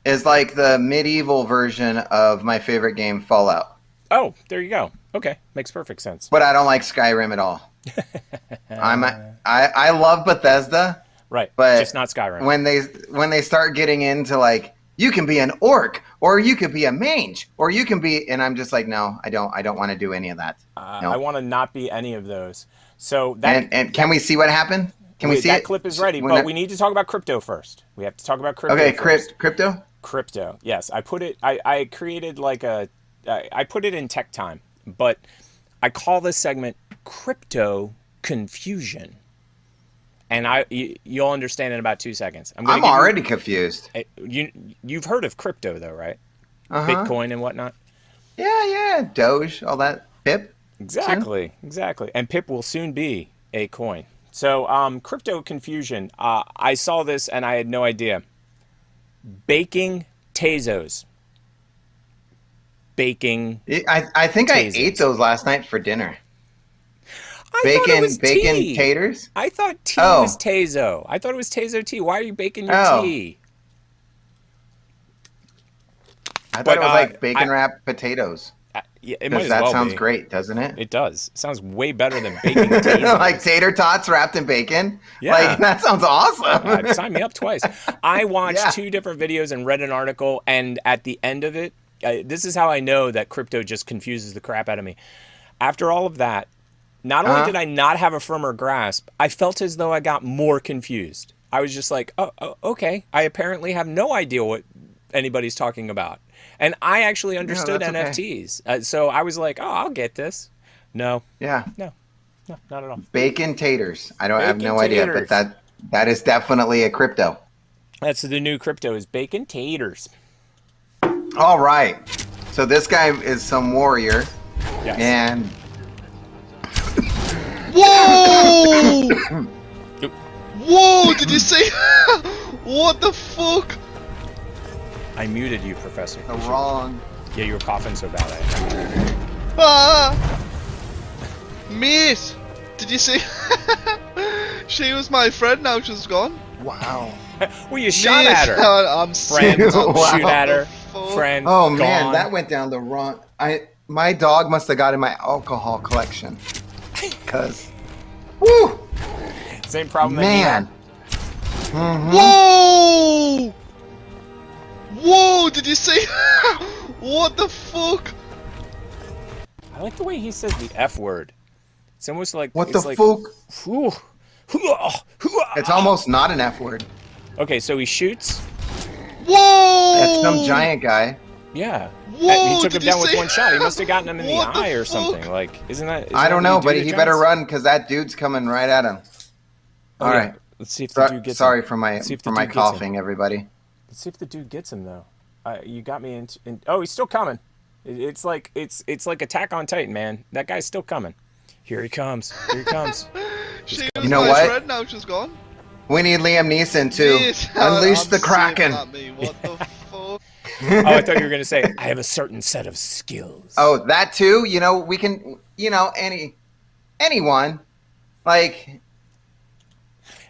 is like the medieval version of my favorite game, Fallout. Oh, there you go. Okay, makes perfect sense. But I don't like Skyrim at all. I love Bethesda. Right, but just not Skyrim. When they start getting into like, you can be an orc, or you could be a mage, or you can be, and I'm just like, no, I don't want to do any of that. No. I want to not be any of those. So that and can we see what happened? Can we see that it? clip is ready, but we need to talk about crypto first. We have to talk about crypto. Okay, first. Crypto. Crypto. Yes, I put it. I created like I put it in tech time, but I call this segment Crypto Confusion. And you'll understand in about 2 seconds. I'm already confused. You've heard of crypto though, right? Bitcoin and whatnot. Yeah, Doge, all that. Pip. Exactly. And Pip will soon be a coin. So, crypto confusion. I saw this and I had no idea. Baking Tezos. I think I ate those last night for dinner. Bacon taters? I thought tea was Tezo. I thought it was Tezo tea. Why are you baking your tea? I thought it was like bacon wrapped potatoes. Yeah, it might as that well sounds be. great, doesn't it? It does. It sounds way better than bacon tasers. Like tater tots wrapped in bacon? Yeah. Like, that sounds awesome. Sign me up twice. I watched 2 different videos and read an article, and at the end of it, this is how I know that crypto just confuses the crap out of me. After all of that, not only did I not have a firmer grasp, I felt as though I got more confused. I was just like, oh, okay. I apparently have no idea what anybody's talking about. And I actually understood NFTs. Okay. So I was like, oh, I'll get this. No. Yeah. No, not at all. Bacon taters. I have no idea, but that is definitely a crypto. That's the new crypto, is bacon taters. All right. So this guy is some warrior. Yes. And... Whoa! Whoa, did you see? What the fuck? I muted you, Professor. Wrong. Yeah, you were coughing so bad. Mate, did you see? She was my friend, now she's gone. Wow. Well, you shot at her. I'm friend. Shoot at her. Friend. Oh man, gone. that went down the wrong. My dog must have got in my alcohol collection. Cause, woo. Same problem. Man. Whoa! Whoa! Did you see? What the fuck? I like the way he says the F word. It's almost like what the fuck? It's It's almost not an F word. Okay, so he shoots. Whoa! That's some giant guy. Yeah. Whoa, he took him down with one shot. He must have gotten him in the eye or something. Like, isn't that? I don't know, but he better run because that dude's coming right at him. All right. Let's see if the dude gets him. Sorry for my coughing, everybody. Let's see if the dude gets him though. You got me in. Oh, he's still coming. It's like Attack on Titan, man. That guy's still coming. Here he comes. Here he comes. You know what? Friend, now she's gone. We need Liam Neeson to unleash the Kraken. What the fuck? Oh, I thought you were gonna say I have a certain set of skills. Oh, that too. You know, we can. You know, anyone, like.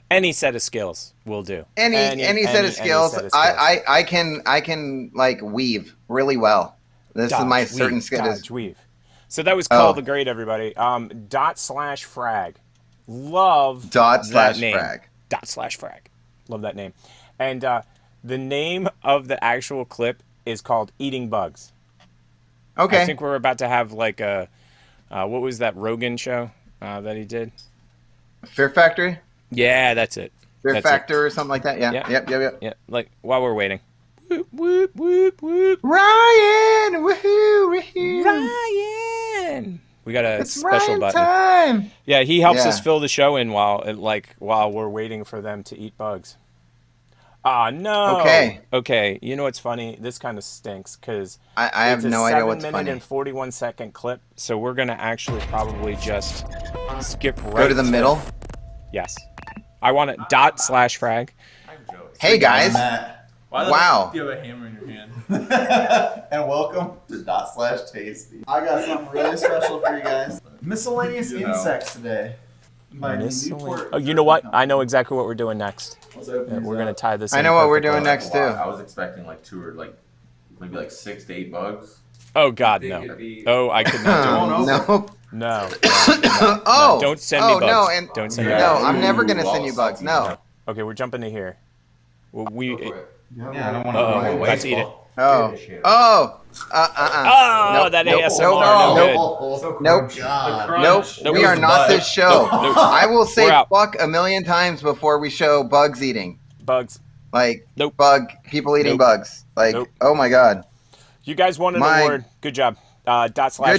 Any set of skills will do. Any set of skills. I can like weave really well. This is my certain skill. Dodge, weave. So that was Call the Great, everybody. /frag. Love that name. /frag. Love that name. And the name of the actual clip is called Eating Bugs. Okay. I think we're about to have like a what was that Rogan show that he did? Fear Factory? Yeah, that's it. Fear Factor or something like that. Yeah. Yep. Yeah. Like while we're waiting. Whoop, whoop, whoop, whoop. Ryan! Woohoo! Woohoo! Ryan! We got a special Ryan button. Time. Yeah, he helps us fill the show in while we're waiting for them to eat bugs. Ah, no. Okay. You know what's funny? This kind of stinks because I have no idea what's funny. It's a 7-minute and 41-second clip, so we're gonna actually probably just skip right. Go to the middle. Yes. I want it /frag. Hey guys. Wow. You have a hammer in your hand. And welcome to /tasty. I got something really special for you guys. Miscellaneous insects today. Oh, you know what? I know exactly what we're doing next. We're gonna tie this. I know what we're doing next too. I was expecting like 2 or like maybe like 6 to 8 bugs. Oh God, no! Oh, I could not do it. No. Oh, don't send me bugs. No, and don't send me bugs. No, I'm never gonna send you bugs. No. Okay, we're jumping to here. Well, yeah, I don't want to let's eat it. Oh, that ASMR. Nope. We are not this show. I will say fuck a million times before we show bugs eating. Bugs. Like, people eating bugs. Like, oh my God. You guys won an award. Good job. Good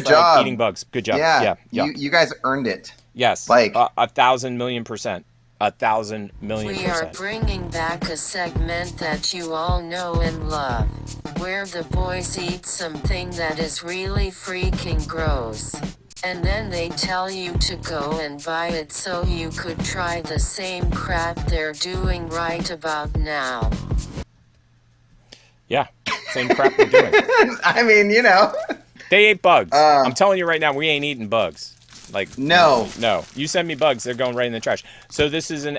job. Eating bugs. Good job. Yeah. You guys earned it. Yes. Like 1,000,000,000%. 1,000,000,000%. We are bringing back a segment that you all know and love, where the boys eat something that is really freaking gross. And then they tell you to go and buy it so you could try the same crap they're doing right about now. Yeah, same crap they're doing. I mean, you know. They ate bugs. I'm telling you right now, we ain't eating bugs. Like no. You send me bugs, they're going right in the trash. So this is an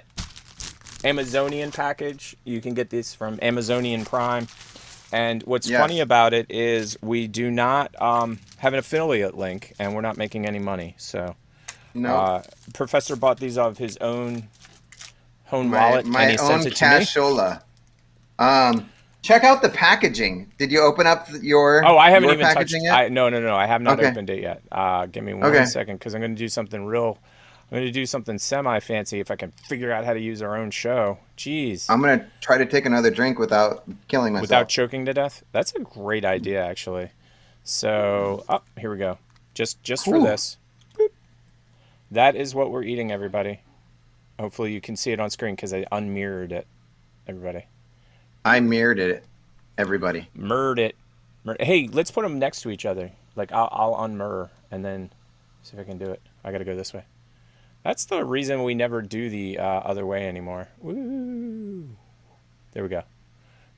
Amazonian package. You can get this from Amazonian Prime. And what's funny about it is we do not have an affiliate link, and we're not making any money. So, Professor bought these off his own wallet, and he sent it to me. Cashola. Check out the packaging. Did you open up your? Oh, I haven't even touched. No. I have not opened it yet. Give me 1 second, because I'm going to do something real. I'm going to do something semi-fancy if I can figure out how to use our own show. Jeez. I'm going to try to take another drink without killing myself. Without choking to death? That's a great idea, actually. So, here we go. Just for this. Boop. That is what we're eating, everybody. Hopefully you can see it on screen because I unmirrored it, everybody. I mirrored it, everybody. Mirrored it. Hey, let's put them next to each other. Like, I'll unmirror and then see if I can do it. I got to go this way. That's the reason we never do the other way anymore. Woo! There we go.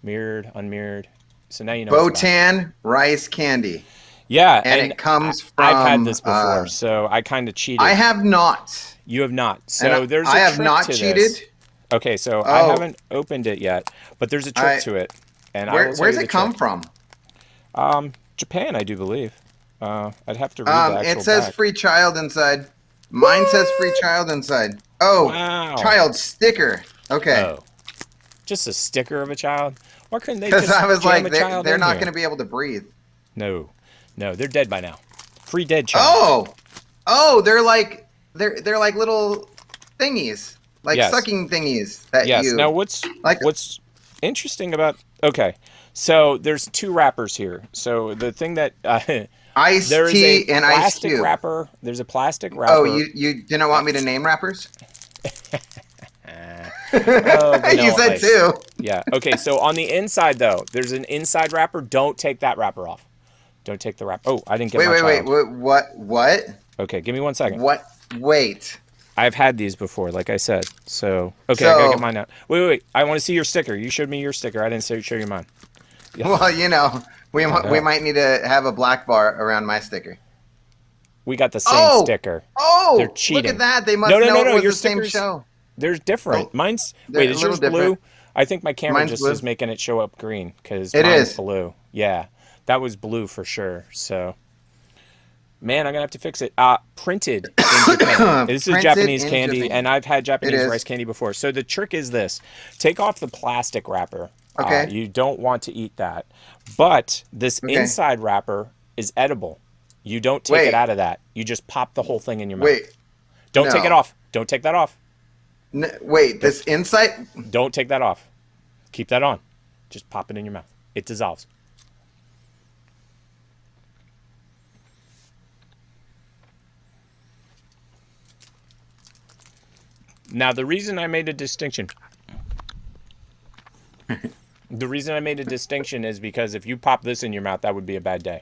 Mirrored, unmirrored. So now you know. Botan rice candy. Yeah, and it comes from. I've had this before, so I kind of cheated. I have not. You have not. So there's. I have not cheated. Okay, so I haven't opened it yet, but there's a trick to it, and where's it come from? Japan, I do believe. I'd have to read the actual It says back. free child inside. Mine says free child inside. Oh, wow. Child sticker. Okay. Oh. Just a sticker of a child? Why couldn't they just I was jam like, a child they're not going to be able to breathe. No, they're dead by now. Free dead child. Oh, they're like little thingies, like sucking thingies that you. Now what's interesting about? Okay, so there's 2 wrappers here. So the thing that. Iced tea and iced cube. Wrapper. There's a plastic wrapper. Oh, you didn't want me to name wrappers? You said ice. 2. Yeah. Okay. So on the inside, though, there's an inside wrapper. Don't take that wrapper off. Don't take the wrapper. Oh, I didn't get my child. Wait. What? Okay. Give me 1 second. What? Wait. I've had these before, like I said. So okay, I gotta get mine out. Wait. I want to see your sticker. You showed me your sticker. I didn't show you mine. Yeah. Well, we might need to have a black bar around my sticker. We got the same sticker. Oh, they're cheating. Look at that. They must know it was the same show. They're different. Mine's wait, is yours blue? I think my camera is making it show up green because mine's blue. Yeah, that was blue for sure. So, man, I'm gonna have to fix it. Printed in Japan. This is Japanese candy, and I've had Japanese rice candy before. So the trick is this: take off the plastic wrapper. Okay. You don't want to eat that. But this inside wrapper is edible. You don't take it out of that. You just pop the whole thing in your mouth. Don't take it off. Don't take that off. This inside? Don't take that off. Keep that on. Just pop it in your mouth. It dissolves. Now, the reason I made a distinction... The reason I made a distinction is because if you pop this in your mouth, that would be a bad day.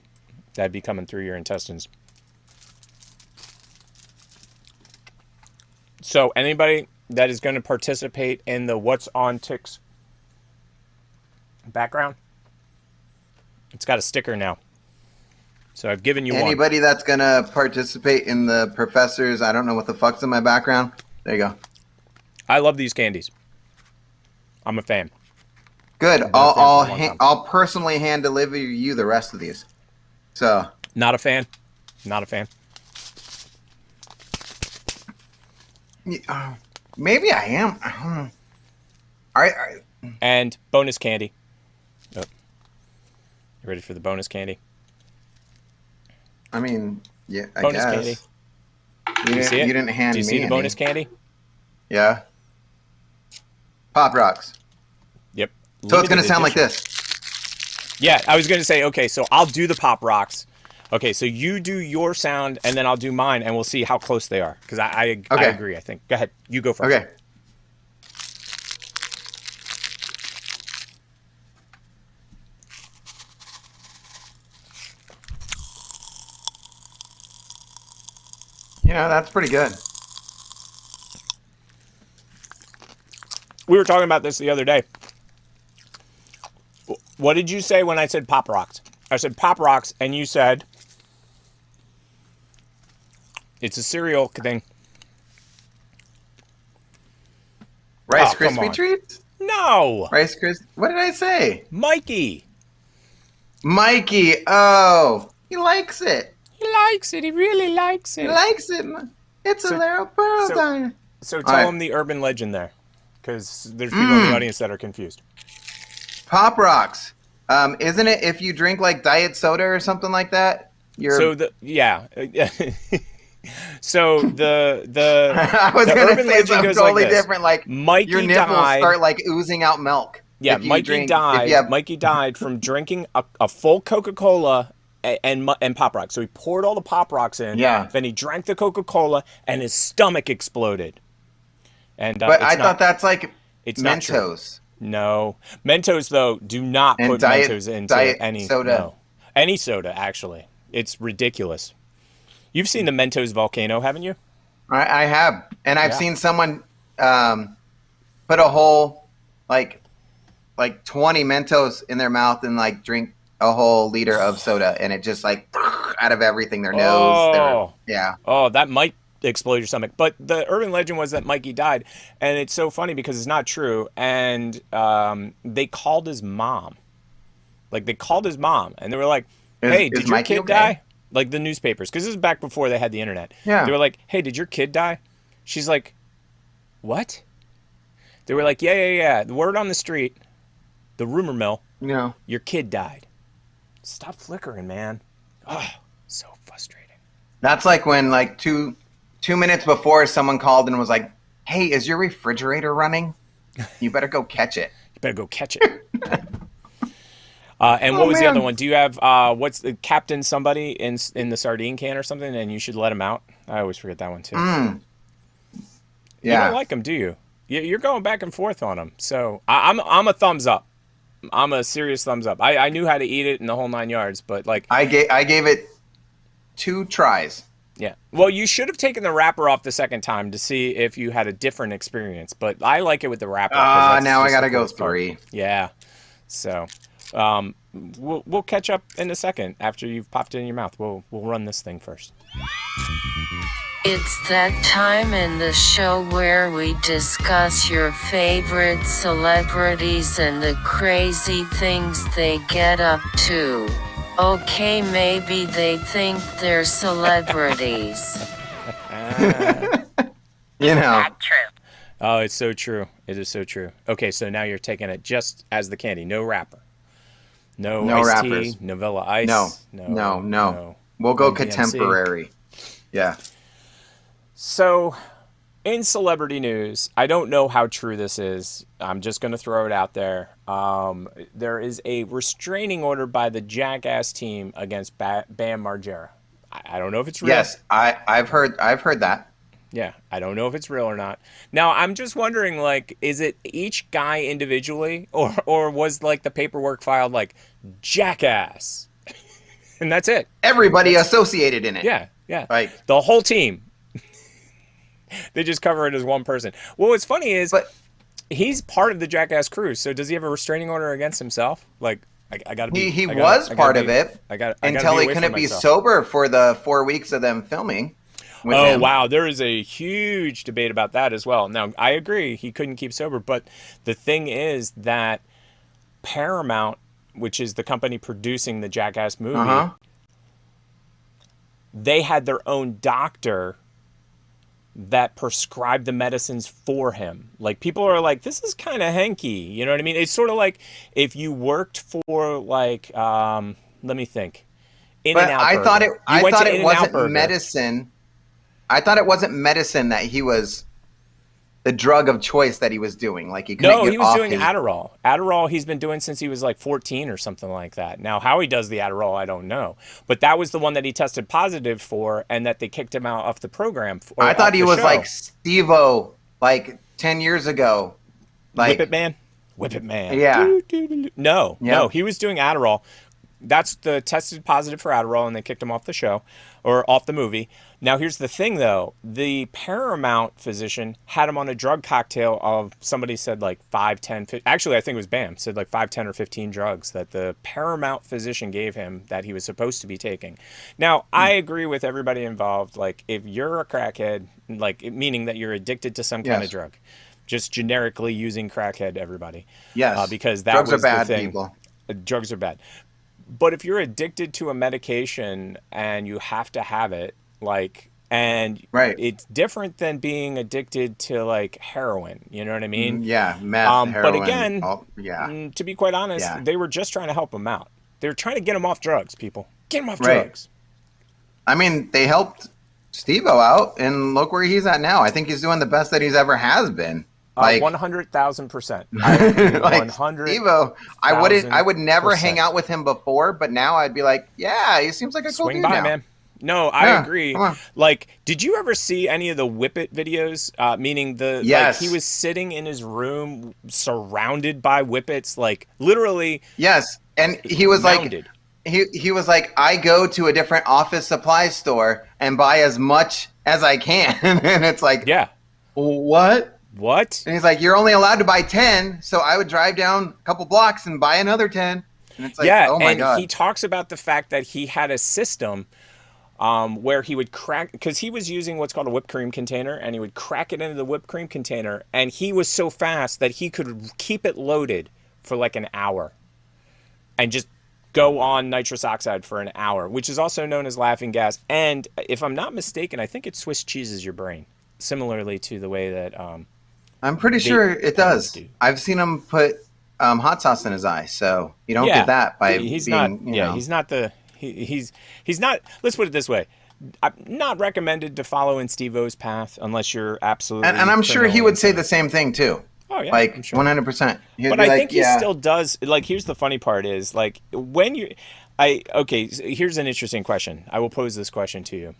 That'd be coming through your intestines. So anybody that is going to participate in the What's on Ticks background, it's got a sticker now. So I've given you Anybody that's going to participate in the professors, I don't know what the fuck's in my background. There you go. I love these candies. I'm a fan. Good. I'll personally hand deliver you the rest of these. So. Not a fan. Not a fan. Maybe I am. All right. And bonus candy. Oh. You ready for the bonus candy? I mean, yeah, I bonus guess. Candy. You didn't hand me. Do you see the bonus candy? Yeah. Pop Rocks. Yep. So it's going to sound like this. Yeah, I was going to say, okay, so I'll do the Pop Rocks. Okay, so you do your sound, and then I'll do mine, and we'll see how close they are. Because I agree, I think. Go ahead. You go first. Okay. You know, that's pretty good. We were talking about this the other day. What did you say when I said Pop Rocks? I said Pop Rocks, and you said it's a cereal thing. Rice Krispie treats? No. Rice Krispie. What did I say? Mikey. Mikey, oh, he likes it. He likes it. He really likes it. He likes it. It's a little pearl diner. So tell him the urban legend there, because there's people in the audience that are confused. Pop Rocks. Isn't it if you drink like diet soda or something like that? So the I was gonna urban say legend something goes totally like this. different. Like Mikey your nipples died. start like oozing out milk. Yeah, Mikey died. Mikey died from drinking a full Coca-Cola and Pop Rocks. So he poured all the Pop Rocks in. Yeah. Then he drank the Coca-Cola and his stomach exploded. And but I thought that's like Mentos. No, Mentos though do not put Mentos into any soda. No. Any soda actually. It's ridiculous. You've seen the Mentos volcano, haven't you? I have, and I've seen someone put a whole like 20 Mentos in their mouth and like drink a whole liter of soda, and it just like out of everything, their nose. Oh, that might explode your stomach. But the urban legend was that Mikey died, and it's so funny because it's not true. And they called his mom. Like they called his mom, and they were like, "Hey, did your kid die?" Like the newspapers, because this is back before they had the internet. Yeah. They were like, "Hey, did your kid die?" She's like, "What?" They were like, "Yeah. The word on the street, the rumor mill. Yeah. Your kid died." Stop flickering, man. Oh, so frustrating. That's like when like two minutes before someone called and was like, "Hey, is your refrigerator running? You better go catch it." You better go catch it. And what was the other one? Do you have what's the captain somebody in the sardine can or something, and you should let him out? I always forget that one too. Yeah. You don't like him, do you? You're going back and forth on him. So I'm a thumbs up. I'm a serious thumbs up. I knew how to eat it in the whole 9 yards, but like I gave it 2 tries. Yeah. Well, you should have taken the wrapper off the second time to see if you had a different experience. But I like it with the wrapper. Now I gotta go 3. Yeah. So. We'll catch up in a second after you've popped it in your mouth. We'll run this thing first. It's that time in the show where we discuss your favorite celebrities and the crazy things they get up to. Okay, maybe they think they're celebrities. You know. Not true. Oh, it's so true. It is so true. Okay, so now you're taking it just as the candy, no wrapper. No iced tea, no Vanilla Ice. No. We'll go contemporary. Yeah. So, in celebrity news, I don't know how true this is. I'm just going to throw it out there. There is a restraining order by the Jackass team against Bam Margera. I don't know if it's real. Yes, I've heard that. Yeah, I don't know if it's real or not. Now, I'm just wondering, like, is it each guy individually, or was, like, the paperwork filed, like, Jackass? And that's it. Everybody associated in it. Yeah. Like, the whole team. They just cover it as one person. Well, what's funny is he's part of the Jackass crew, so does he have a restraining order against himself? Like, I got to be... He was part of it until he couldn't be sober for the 4 weeks of them filming. Oh, wow. There is a huge debate about that as well. Now, I agree. He couldn't keep sober. But the thing is that Paramount, which is the company producing the Jackass movie, they had their own doctor that prescribed the medicines for him. Like, people are like, this is kind of hanky. You know what I mean? It's sort of like if you worked for, like, let me think. In-N-Out Burger. I thought it wasn't medicine. I thought it wasn't medicine that he was the drug of choice that he was doing. Like he couldn't he was doing Adderall. Adderall he's been doing since he was like 14 or something like that. Now, how he does the Adderall, I don't know. But that was the one that he tested positive for and that they kicked him out of the program. I thought he was like Steve-O like 10 years ago. Like Whip It Man. Yeah. No, he was doing Adderall. That's the tested positive for Adderall, and they kicked him off the show or off the movie. Now, here's the thing, though. The Paramount physician had him on a drug cocktail of, somebody said like 5, 10, 15. Actually, I think it was Bam, said like 5, 10, or 15 drugs that the Paramount physician gave him that he was supposed to be taking. Now, I agree with everybody involved. Like, if you're a crackhead, like, meaning that you're addicted to some kind of drug, just generically using crackhead, everybody. Yes. Because that drugs was are bad, the thing. People. Drugs are bad. But if you're addicted to a medication and you have to have it, like, and it's different than being addicted to like heroin. You know what I mean? Yeah, meth, heroin. But again, to be quite honest, they were just trying to help him out. They were trying to get him off drugs, people. Get him off drugs. I mean, they helped Steve-O out, and look where he's at now. I think he's doing the best that he's ever has been. Like 100,000%. Like Steve-O, I would never hang out with him before, but now I'd be like, yeah, he seems like a cool dude now. Man. No, I agree. Like, did you ever see any of the Whip It videos? Meaning like he was sitting in his room surrounded by Whippets, like literally. Yes, and he was mounded. Like, he was like, I go to a different office supply store and buy as much as I can, and it's like, what? And he's like, you're only allowed to buy 10, so I would drive down a couple blocks and buy another 10. And it's like, oh my God. He talks about the fact that he had a system where he would crack, because he was using what's called a whipped cream container, and he would crack it into the whipped cream container, and he was so fast that he could keep it loaded for like an hour and just go on nitrous oxide for an hour, which is also known as laughing gas. And if I'm not mistaken, I think it Swiss cheeses your brain, similarly to the way that I'm pretty sure it does. I've seen him put hot sauce in his eye, so you don't get that by he's being, not. He's not the. He's not. Let's put it this way. I'm not recommended to follow in Steve-O's path unless you're absolutely. And I'm sure he would say the same thing too. Oh yeah, like 100%. But I think he still does. Like, here's the funny part is like when you, okay. Here's an interesting question. I will pose this question to you.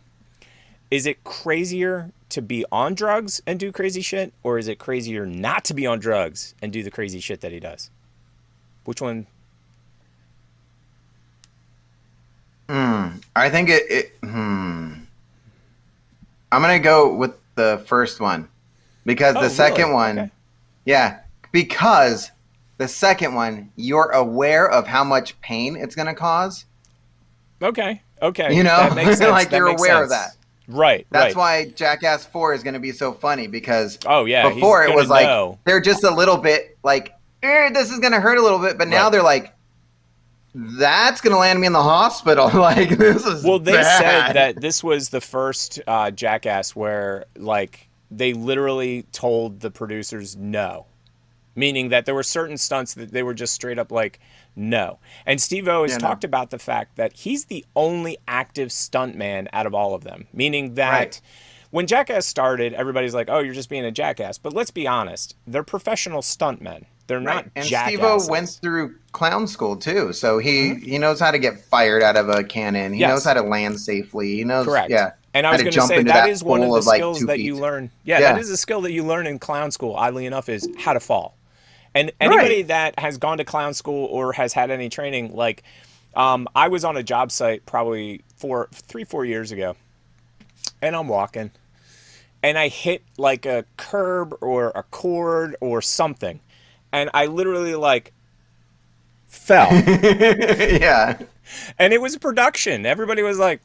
Is it crazier to be on drugs and do crazy shit, or is it crazier not to be on drugs and do the crazy shit that he does? Which one? I think I'm gonna go with the first one because the second one, because the second one, you're aware of how much pain it's gonna cause. Okay. You know, that makes sense. Like you're aware of that. Right. That's why Jackass 4 is going to be so funny because before it was like they're just a little bit like, this is going to hurt a little bit, but now they're like, that's going to land me in the hospital. Like, this is they said that this was the first Jackass where like they literally told the producers no, meaning that there were certain stunts that they were just straight up like, no. And Steve-O has talked about the fact that he's the only active stuntman out of all of them, meaning that when Jackass started, everybody's like, oh, you're just being a jackass. But let's be honest, they're professional stuntmen. They're not and jackasses. Steve-O went through clown school too, so he knows how to get fired out of a cannon. He knows how to land safely. He knows, And I was going to say that is one of the skills that you learn. That is a skill that you learn in clown school, oddly enough, is how to fall. And anybody that has gone to clown school or has had any training, like I was on a job site probably 3-4 years ago, and I'm walking, and I hit like a curb or a cord or something, and I literally like fell. And it was a production. Everybody was like,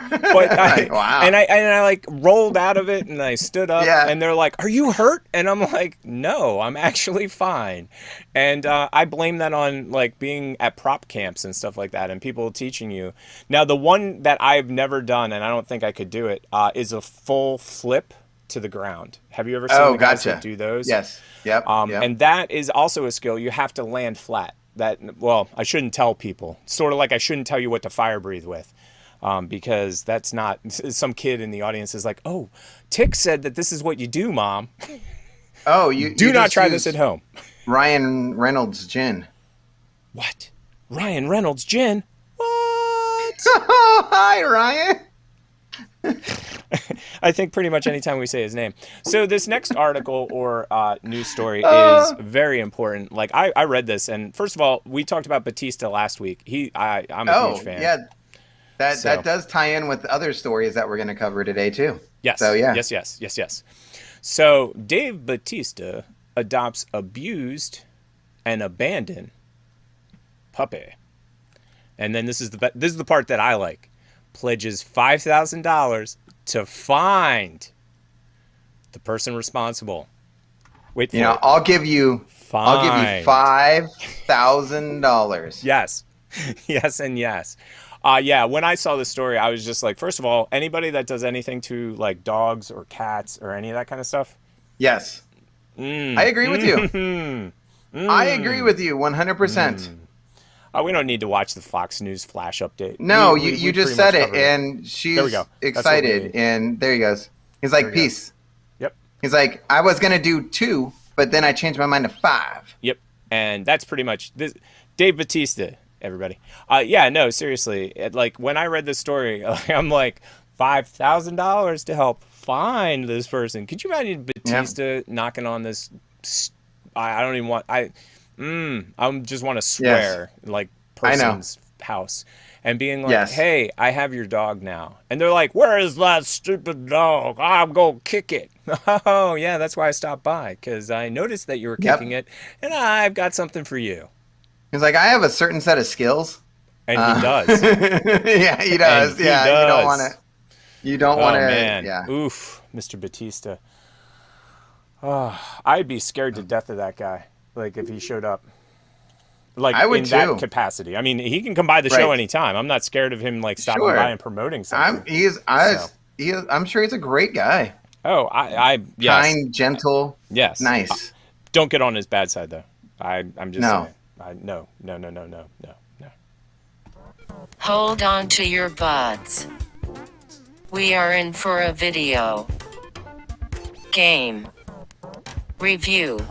but I like rolled out of it and I stood up and they're like, are you hurt? And I'm like, no, I'm actually fine. And I blame that on like being at prop camps and stuff like that and people teaching you. Now, the one that I've never done, and I don't think I could do it, is a full flip to the ground. Have you ever seen the guys that do those? Yes. Yep. And that is also a skill. You have to land flat. Well, I shouldn't tell people. Sort of like I shouldn't tell you what to fire breathe with. Because that's not, some kid in the audience is like, oh, Tick said that this is what you do, Mom. Oh, you do not try this at home. Ryan Reynolds gin. What? Ryan Reynolds gin? What? Hi, Ryan. I think pretty much anytime we say his name. So this next article or news story is very important. Like I read this, and first of all, we talked about Batista last week. I'm a huge fan. Yeah. That does tie in with other stories that we're going to cover today too. Yes. So yeah. Yes. So Dave Batista adopts abused and abandoned puppy, and then this is the part that I like. Pledges $5,000 to find the person responsible. Wait for it. I'll give you Fine. I'll give you $5,000. Yes. Yes and yes. Yeah, when I saw the story, I was just like, first of all, anybody that does anything to like dogs or cats or any of that kind of stuff. Yes. I agree with you. I agree with you 100%. We don't need to watch the Fox News flash update. No, you just said it, and she's excited, and there he goes. He's like, peace. Yep. He's like, I was going to do 2, but then I changed my mind to 5. Yep. And that's pretty much this. Dave Bautista, everybody. Yeah, no, seriously. Like, when I read this story, I'm like, $5,000 to help find this person. Could you imagine Bautista knocking on this? I don't even want. I just want to swear, like, person's house and being like, hey, I have your dog now. And they're like, where is that stupid dog? I'm going to kick it. Oh, yeah, that's why I stopped by, because I noticed that you were kicking it, and I've got something for you. He's like, I have a certain set of skills. And he does. Yeah, he does. You don't want to. You don't want to. Man. Yeah. Oof, Mr. Bautista. Oh, I'd be scared to death of that guy. Like, if he showed up. Like, I would in that capacity. I mean, he can come by the show anytime. I'm not scared of him, like, stopping by and promoting something. I'm sure he's a great guy. Oh, yes. Kind, gentle. Yes. Nice. Don't get on his bad side, though. I'm just saying. No. Hold on to your butts. We are in for a video game review.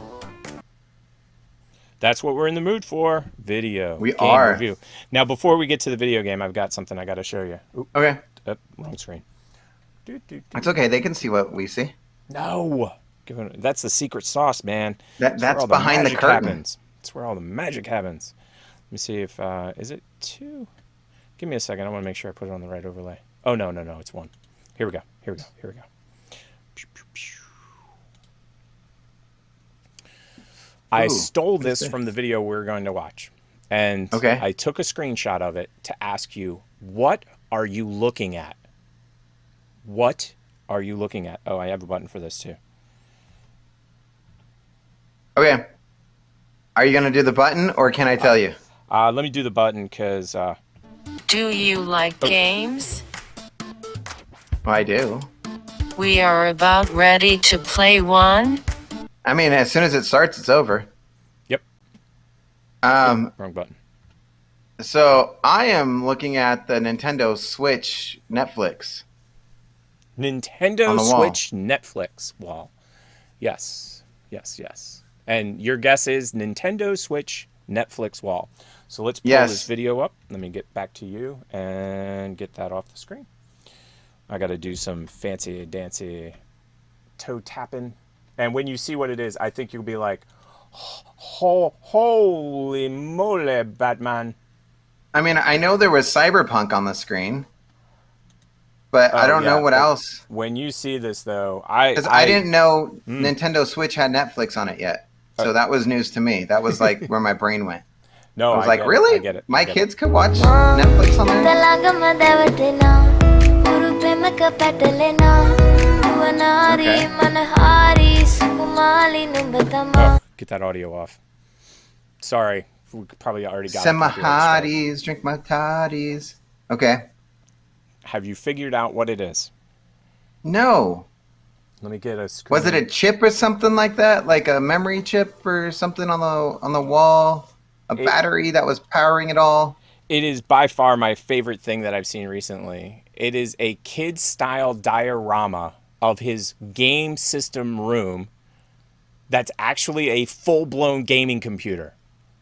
That's what we're in the mood for. Video. We are. Review. Now, before we get to the video game, I've got something I got to show you. Oop. Okay. Wrong screen. It's okay. They can see what we see. No. That's the secret sauce, man. That's behind the curtain. Happens. That's where all the magic happens. Let me see if, is it 2? Give me a second. I want to make sure I put it on the right overlay. Oh, no. It's 1. Here we go. I stole this from the video we're going to watch. And I took a screenshot of it to ask you, what are you looking at? What are you looking at? Oh, I have a button for this too. Okay. Are you going to do the button, or can I tell you? Let me do the button, because... Do you like games? I do. We are about ready to play one. I mean, as soon as it starts, it's over. Yep. Wrong button. So I am looking at the Nintendo Switch Netflix. Nintendo Switch Netflix wall. Yes. And your guess is Nintendo Switch Netflix wall. So let's pull this video up. Let me get back to you and get that off the screen. I got to do some fancy dancy toe tapping. And when you see what it is, I think you'll be like, holy moly, Batman. I mean, I know there was Cyberpunk on the screen, but I don't know what else. When you see this, though, I didn't know Nintendo Switch had Netflix on it yet. So that was news to me. That was like where my brain went. No, I was like, really? I get it. My kids could watch Netflix on there? Oh, get that audio off. Sorry. We probably already got it. Send my hotties, drink my toddies. Okay. Have you figured out what it is? No. Let me get a screen. Was it a chip or something like that? Like a memory chip or something on the wall? A battery that was powering it all? It is by far my favorite thing that I've seen recently. It is a kid-style diorama of his game system room that's actually a full-blown gaming computer.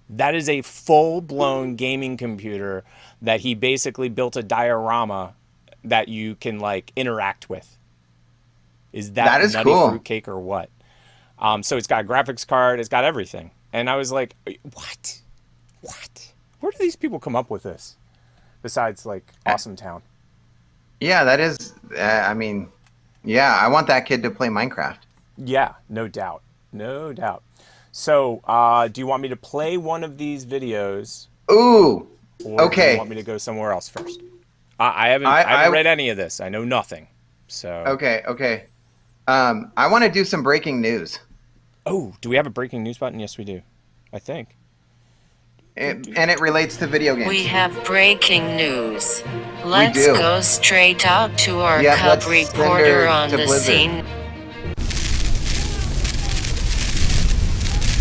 That is a full-blown gaming computer that he basically built a diorama that you can, like, interact with. Is that is nutty cool. fruitcake or what? So it's got a graphics card. It's got everything. And I was like, what? Where do these people come up with this? Besides, like, Awesome Town. Yeah, that is, I mean, yeah, I want that kid to play Minecraft. Yeah, no doubt. So, do you want me to play one of these videos? Ooh, or okay. Do you want me to go somewhere else first? I haven't read any of this. I know nothing. So Okay. I want to do some breaking news. Oh, do we have a breaking news button? Yes, we do. I think. And it relates to video games. We have breaking news. Let's go straight out to our cub reporter on the scene.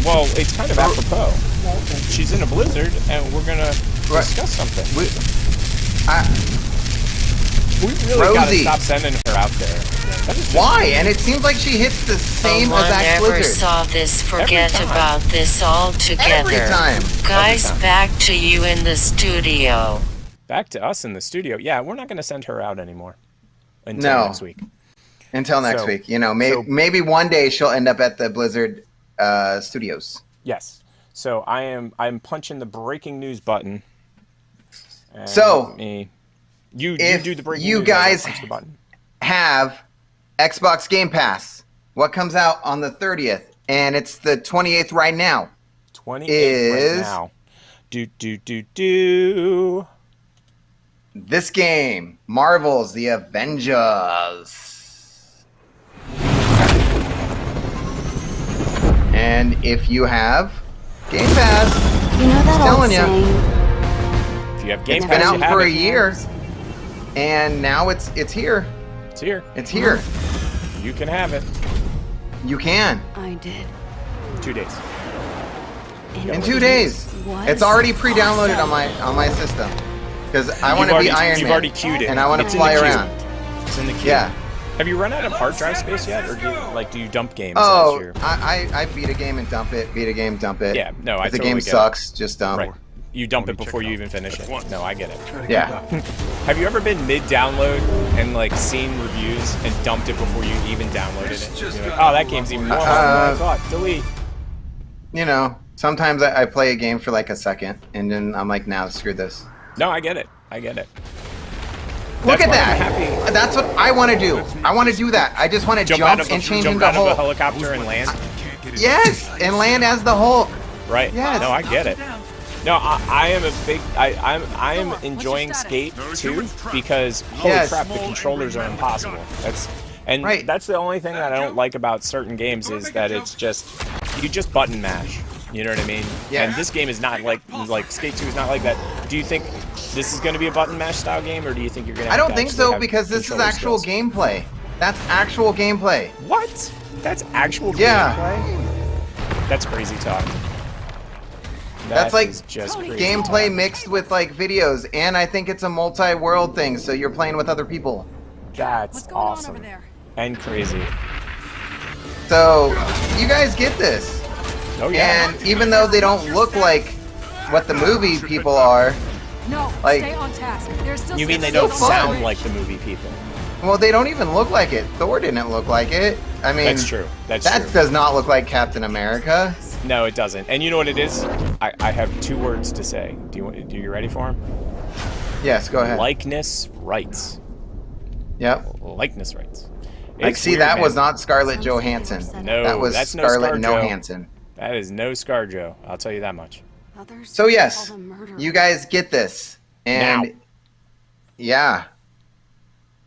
Well, it's kind of apropos. She's in a blizzard, and we're gonna discuss something. We really gotta stop sending her out there. Why? And it seems like she hits the same exact blizzard. Never saw this. Forget about this altogether. Every time. Guys, back to you in the studio. Back to us in the studio. Yeah, we're not gonna send her out anymore until next week. Until next week. You know, maybe one day she'll end up at the Blizzard studios. Yes. So I'm punching the breaking news button. And so you do the breaking news. You guys have Xbox Game Pass. What comes out on the 30th? And it's the 28th right now. 28th right now. Do. This game, Marvel's The Avengers. And if you have Game Pass, you know that I'm telling you, if you have Game Pass, it's been out for a year, and now it's here. It's here. It's here. You can have it. You can. I did. 2 days. In 2 days. It's already pre-downloaded on my system because I want to be Iron Man. You've already queued it, and I want to fly around. It's in the queue. Yeah. Have you run out of hard drive space yet, or do you dump games? Oh, I beat a game and dump it. Beat a game, dump it. Yeah, no, if the game sucks, just dump. Right. You dump it before you even finish it. No, I get it. Yeah. Have you ever been mid-download and like seen reviews and dumped it before you even downloaded it? You're like, oh, that game's even more hard than I thought. Delete. You know, sometimes I play a game for like a second, and then I'm like, nah, screw this. No, I get it. I get it. Look at that! That's what I want to do. I want to do that. I just want to jump and change into Hulk. Jump out of a helicopter and land? Yes! And land as the Hulk. Right. Yes. No, I get it. No, I am a big... I am enjoying Skate 2 because, holy crap, the controllers are impossible. That's the only thing that I don't like about certain games is that it's just... You just button mash. You know what I mean? Yeah. And this game is not like Skate 2 is not like that. Do you think this is going to be a button mash style game, or do you think you're going to? I don't think so because this is actual gameplay. That's actual gameplay. What? That's actual gameplay? That's crazy talk. That's like just gameplay mixed with like videos, and I think it's a multi-world thing, so you're playing with other people. That's awesome and crazy. So you guys get this. Oh yeah. And even though they don't look like what the movie people are, like, stay on task. You mean they don't sound like the movie people? Well, they don't even look like it. Thor didn't look like it. I mean, that's true. That does not look like Captain America. No, it doesn't. And you know what it is? I have 2 words to say. Do you ready for them? Yes, go ahead. Likeness rights. Yep. Likeness rights. Like, see, that was not Scarlett Johansson. No, that was that's Scarlett no Johansson. That is no ScarJo. I'll tell you that much. So yes, you guys get this, and yeah,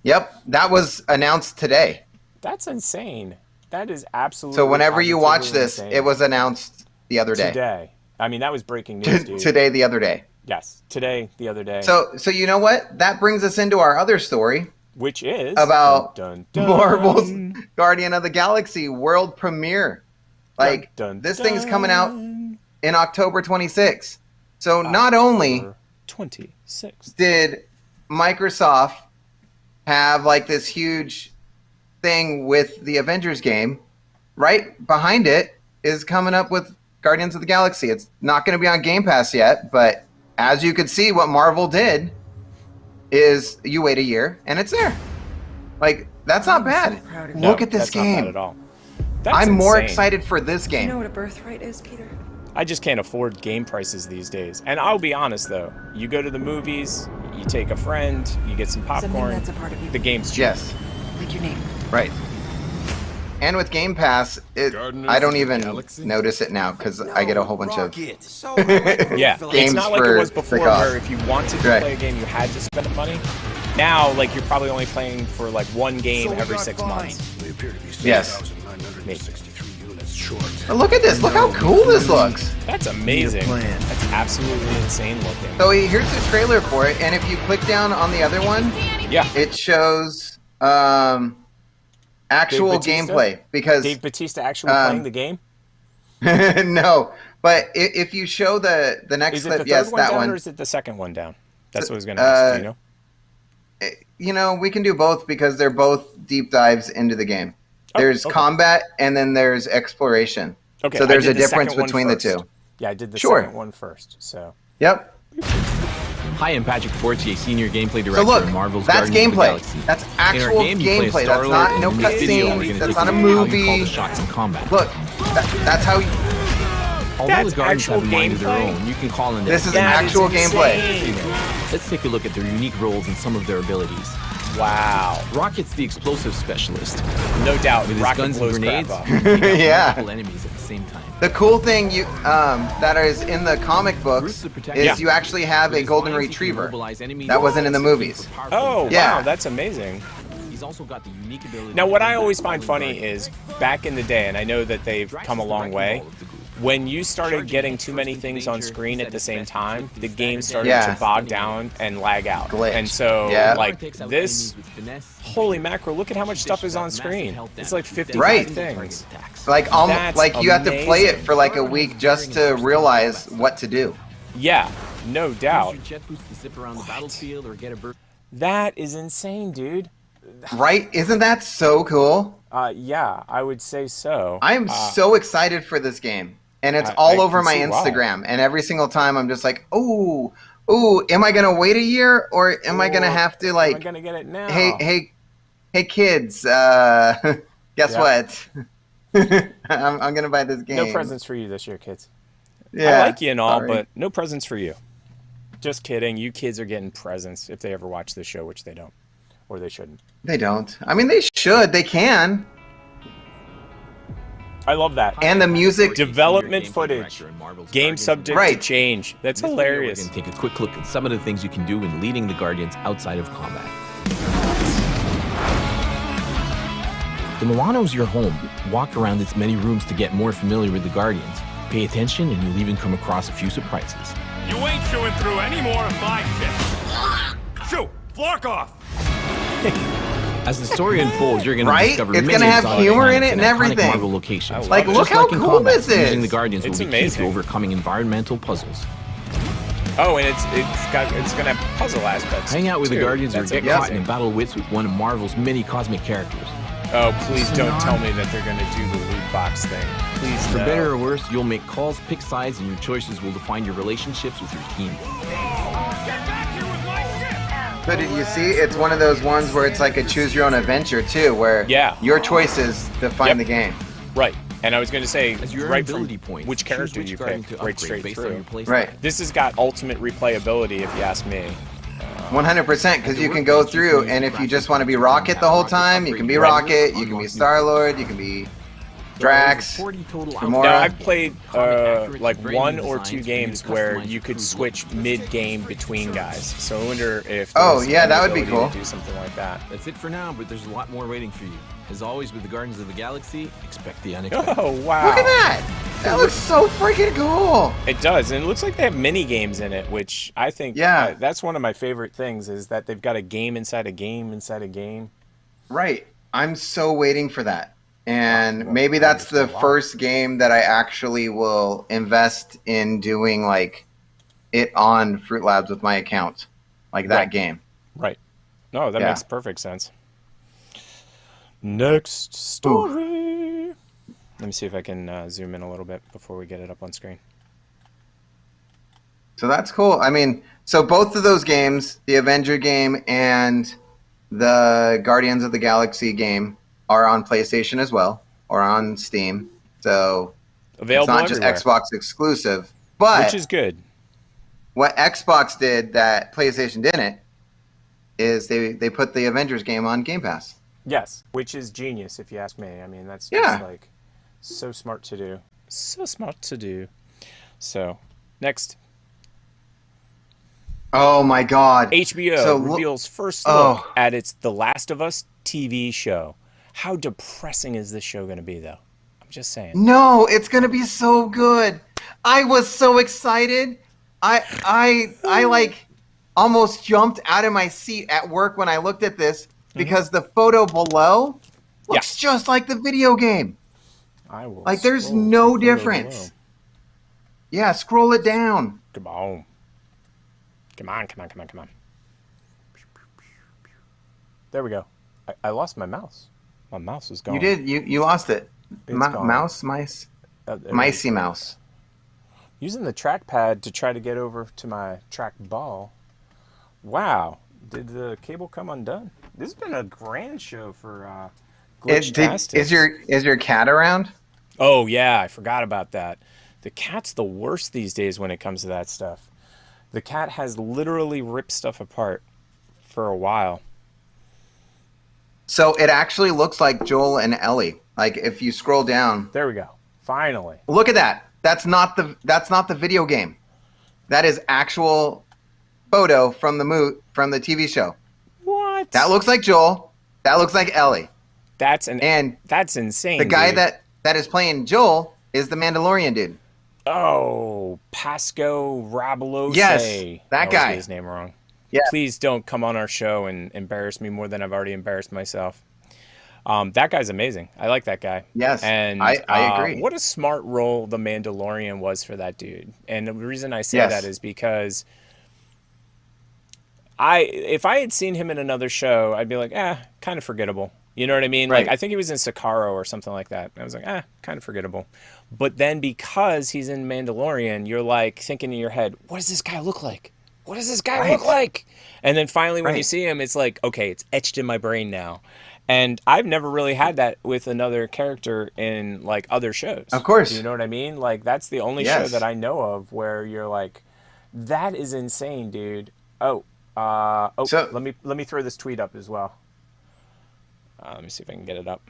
yep, that was announced today. That's insane. That is absolutely. So whenever you watch this, it was announced the other day. Today. I mean, that was breaking news, dude. Today, the other day. Yes, today, the other day. So you know what? That brings us into our other story, which is about Marvel's Guardian of the Galaxy world premiere. Like, this thing's coming out in October 26th. So not only 26th did Microsoft have like this huge thing with the Avengers game, right behind it is coming up with Guardians of the Galaxy. It's not going to be on Game Pass yet, but as you could see, what Marvel did is you wait a year and it's there. Like, that's not bad. Look at this game. Not bad at all. I'm more excited for this game. You know what a birthright is, Peter? I just can't afford game prices these days. And I'll be honest, though. You go to the movies, you take a friend, you get some popcorn. That's a part of you. The game's cheap. Yes. Like your name. Right. And with Game Pass, I don't even notice it now because I get a whole bunch of yeah. games it's not like it was for before where if you wanted to play a game, you had to spend money. Now, like, you're probably only playing for like one game every 6 months. Yes. But look at this. Look how cool this looks. That's amazing. That's absolutely insane looking. So here's the trailer for it, and if you click down on the other one, it shows actual gameplay because Dave Bautista actually playing the game. No, but if you show the next clip, yes, that one. Or is it the second one down? That's what I was going to ask. Do you know? You know, we can do both because they're both deep dives into the game. There's combat and then there's exploration. Okay, so there's a difference between the two. Yeah, I did the second one first. So. Yep. Hi, I'm Patrick Fortier, Senior Gameplay Director at Marvel's that's Guardians gameplay. of the Galaxy. That's actual gameplay. That's not no cutscene. That's not a movie. Look, that's how you... Although the Guardians have a mind of their own, you can call in this is actual gameplay. Let's take a look at their unique roles and some of their abilities. Wow. Rocket's the explosive specialist. No doubt. With his guns and grenades, multiple enemies at the same time. The cool thing that is in the comic books is you actually have a golden retriever. That wasn't in the movies. Oh, wow, that's amazing. He's also got the unique ability. Now, what I always find funny is back in the day, and I know that they've come a long way, when you started getting too many things on screen at the same time, the game started to bog down and lag out. And so, like, this, holy mackerel, look at how much stuff is on screen. It's like 55 things. Like, you have to play it for like a week just to realize what to do. Yeah, no doubt. That is insane, dude. Right? Isn't that so cool? Yeah, I would say so. I am so excited for this game. And it's all over my Instagram. And every single time I'm just like, ooh, am I going to wait a year? Or am I going to have to like, am I going to get it now? Hey kids, guess what? I'm going to buy this game. No presents for you this year, kids. Yeah, I like you and all, but no presents for you. Just kidding. You kids are getting presents if they ever watch this show, which they don't. Or they shouldn't. They don't. I mean, they should. They can. I love that. And the music. Development footage. Game subject to change. That's hilarious. We're going to take a quick look at some of the things you can do when leading the Guardians outside of combat. The Milano's your home. Walk around its many rooms to get more familiar with the Guardians. Pay attention and you'll even come across a few surprises. You ain't chewing through any more of my shit. Shoo! Flark off! As the story unfolds, you're going to discover it's going to have humor in it and everything. Marvel locations. Like, look how cool this is. Using the Guardians will be key to overcoming environmental puzzles. Oh, and it's going to have puzzle aspects. Hang out with the Guardians or get caught in a battle wits with one of Marvel's many cosmic characters. Oh, please don't tell me that they're going to do the loot box thing. Please, For better or worse, you'll make calls, pick sides, and your choices will define your relationships with your team. But you see, it's one of those ones where it's like a choose your own adventure too, where your choices define the game. Right. And I was going to say, right from which character you pick, right straight through. Right. This has got ultimate replayability, if you ask me. 100%, because you can go through, and if you just want to be Rocket the whole time, you can be Rocket, you can be Star-Lord, you can be Drax, Gamora. Now, I've played like 1 or 2 games where you could switch mid-game between guys. So I wonder if that would be cool. To do something like that. That's it for now, but there's a lot more waiting for you. As always with the Guardians of the Galaxy, expect the unexpected. Oh, wow. Look at that! That looks so freaking cool! It does, and it looks like they have mini games in it, which I think that's one of my favorite things, is that they've got a game inside a game inside a game. Right. I'm so waiting for that. And maybe that's the first game that I actually will invest in doing, like, it on Fruit Labs with my account. Like that game. Right. No, that makes perfect sense. Next story. Ooh. Let me see if I can zoom in a little bit before we get it up on screen. So that's cool. I mean, so both of those games, the Avenger game and the Guardians of the Galaxy game, are on PlayStation as well, or on Steam. So available it's not everywhere. Just Xbox exclusive. But which is good. What Xbox did that PlayStation didn't is they put the Avengers game on Game Pass. Yes, which is genius if you ask me. I mean, that's just like so smart to do. So smart to do. So, next. Oh my God. HBO reveals first look at its The Last of Us TV show. How depressing is this show going to be, though? I'm just saying. No, it's gonna be so good. I was so excited. I like almost jumped out of my seat at work when I looked at this because the photo below looks just like the video game. I will. Like there's no difference. Yeah, scroll it down. Come on. Come on. There we go. I lost my mouse. My mouse is gone. You did. You lost it. Mice. Micey mouse. Using the trackpad to try to get over to my track ball. Wow. Did the cable come undone? This has been a grand show for Glitchtastic. Is your cat around? Oh, yeah. I forgot about that. The cat's the worst these days when it comes to that stuff. The cat has literally ripped stuff apart for a while. So it actually looks like Joel and Ellie. Like if you scroll down. There we go. Finally. Look at that. That's not the video game. That is actual photo from the TV show. What? That looks like Joel. That looks like Ellie. That's insane. The guy that is playing Joel is the Mandalorian dude. Oh, Pasco Rabalose. Yes, that guy. I his name wrong. Yeah. Please don't come on our show and embarrass me more than I've already embarrassed myself. That guy's amazing. I like that guy. Yes, and I agree. What a smart role the Mandalorian was for that dude. And the reason I say that is because if I had seen him in another show, I'd be like, kind of forgettable. You know what I mean? Right. Like, I think he was in Sicario or something like that. I was like, kind of forgettable. But then because he's in Mandalorian, you're like thinking in your head, what does this guy look like? What does this guy look like? And then finally when you see him, it's like, okay, it's etched in my brain now. And I've never really had that with another character in like other shows. Of course. You know what I mean? Like that's the only show that I know of where you're like, that is insane, dude. So, let me throw this tweet up as well. Let me see if I can get it up.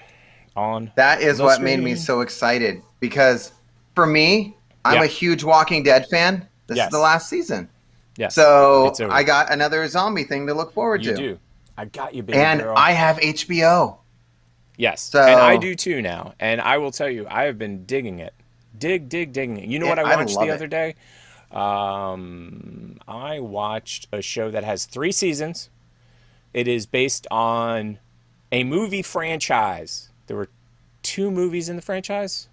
That is what made me so excited because for me, I'm a huge Walking Dead fan. This is the last season. Yes. So I got another zombie thing to look forward to. You do. I got you, baby and girl. I have HBO. Yes. So, and I do too now. And I will tell you, I have been digging it. Digging it. You know what I watched the other day? I watched a show that has 3 seasons. It is based on a movie franchise. There were 2 movies in the franchise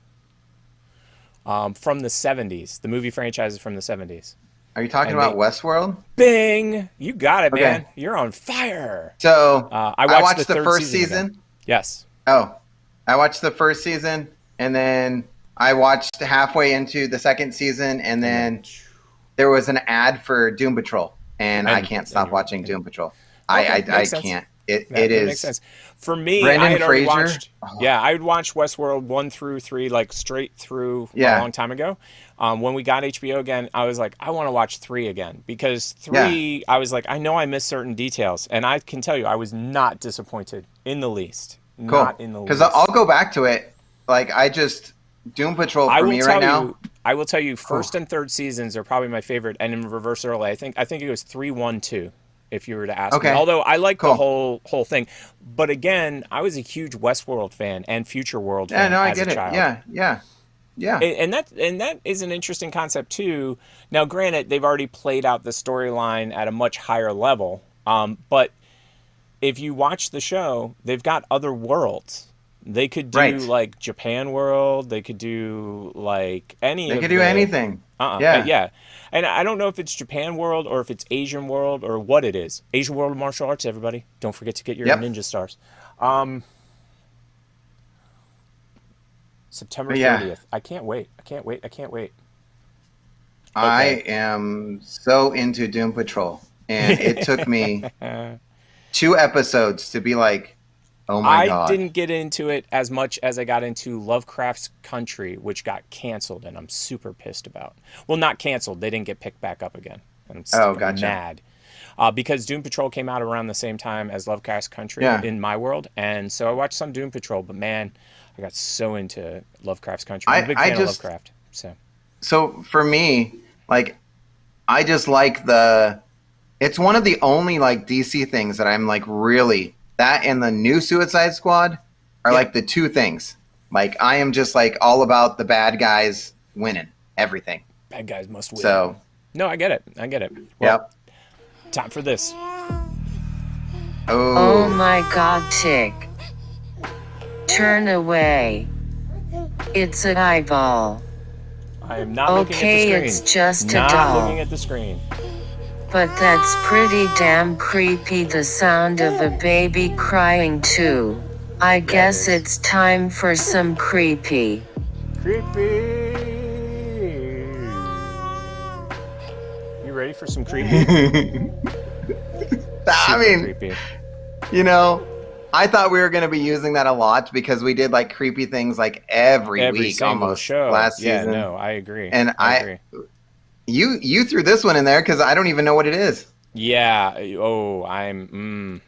from the 70s. The movie franchise is from the 70s. Are you talking about Westworld? Bing! You got it, man. You're on fire. So I watched the first season. Yes. Oh, I watched the first season, and then I watched halfway into the second season, and then there was an ad for Doom Patrol, and I can't stop watching Doom Patrol. I can't. It makes sense. For me, Brendan I had already Fraser. watched. Yeah, I would watch Westworld 1 through 3 like straight through a long time ago. When we got HBO again, I was like, I want to watch 3 again because 3, I was like, I know I missed certain details, and I can tell you, I was not disappointed in the least. Cool. Not in the least. Because I'll go back to it. Like Doom Patrol for me right now. I will tell you, first and third seasons are probably my favorite, and in reverse order, I think it was 3, 1, 2. If you were to ask me. Although I like the whole thing. But again, I was a huge Westworld fan and Future World fan as a child. Yeah. And that is an interesting concept too. Now, granted, they've already played out the storyline at a much higher level. But if you watch the show, they've got other worlds. They could do like Japan World. They could do like They could do anything. Yeah. And I don't know if it's Japan World or if it's Asian World or what it is. Asian World of Martial Arts, everybody. Don't forget to get your ninja stars. September 30th. I can't wait. I am so into Doom Patrol. And it took me 2 episodes to be like, oh my God. I didn't get into it as much as I got into Lovecraft's Country, which got canceled, and I'm super pissed about. Well, not canceled. They didn't get picked back up again. And I'm mad. Because Doom Patrol came out around the same time as Lovecraft's Country in my world, and so I watched some Doom Patrol, but man, I got so into Lovecraft's Country. I'm a big fan of Lovecraft. So for me, like, I just like it's one of the only like DC things that I'm like really... That and the new Suicide Squad are like the 2 things Like, I am just like all about the bad guys winning everything. Bad guys must win. So, no, I get it. Well, time for this. Oh my God, Tick. Turn away. It's an eyeball. I am not looking at the screen. Okay, it's just a doll. Not looking at the screen. But that's pretty damn creepy, the sound of a baby crying too. I guess it's time for some creepy. Creepy. You ready for some creepy? I mean, creepy. You know, I thought we were going to be using that a lot because we did like creepy things like every week almost show. Last season. Yeah, no, I agree. And I agree. You threw this one in there because I don't even know what it is. Yeah. Oh, I'm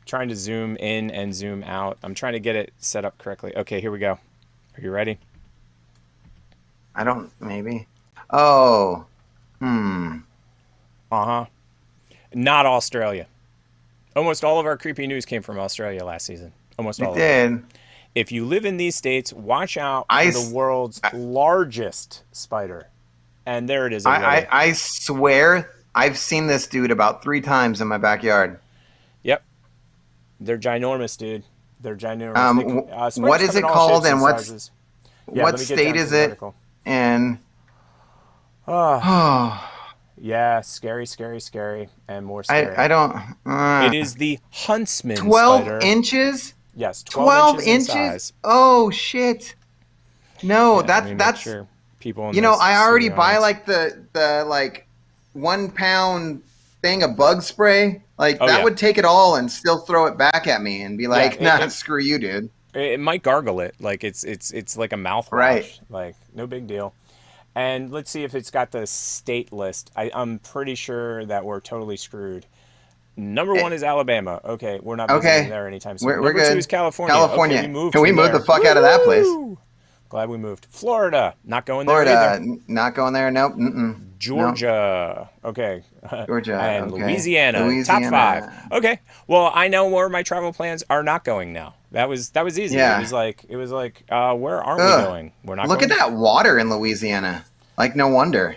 trying to zoom in and zoom out. I'm trying to get it set up correctly. Okay, here we go. Are you ready? Maybe. Oh. Uh-huh. Not Australia. Almost all of our creepy news came from Australia last season. Almost all of it. If you live in these states, watch out for the world's largest spider. And there it is. I swear I've seen this dude about 3 times in my backyard. Yep. They're ginormous, dude. They're ginormous. What is it called and what state is it? And yeah, scary, and more scary. I don't. It is the huntsman 12 spider. inches? Yes, 12 inches in size. Oh shit! No, that's sure people. I already buy like the like 1 pound thing of bug spray. Like that would take it all and still throw it back at me and be like, nah, screw you, dude. It might gargle it. Like it's like a mouthwash. Right. Like no big deal. And let's see if it's got the state list. I'm pretty sure that we're totally screwed. Number 1 is Alabama. Okay, we're not visiting there anytime soon. We're Number good. 2 is California. California. Okay, Can we move the fuck out of that place? Glad we moved. Florida. Not going there either. Not going there. Nope. Georgia. Nope. Okay. Georgia. And okay. Louisiana. Top 5. Okay. Well, I know where my travel plans are not going now. That was easy. Yeah. It was like, where aren't we going? We're not. Look at that water in Louisiana. Like no wonder.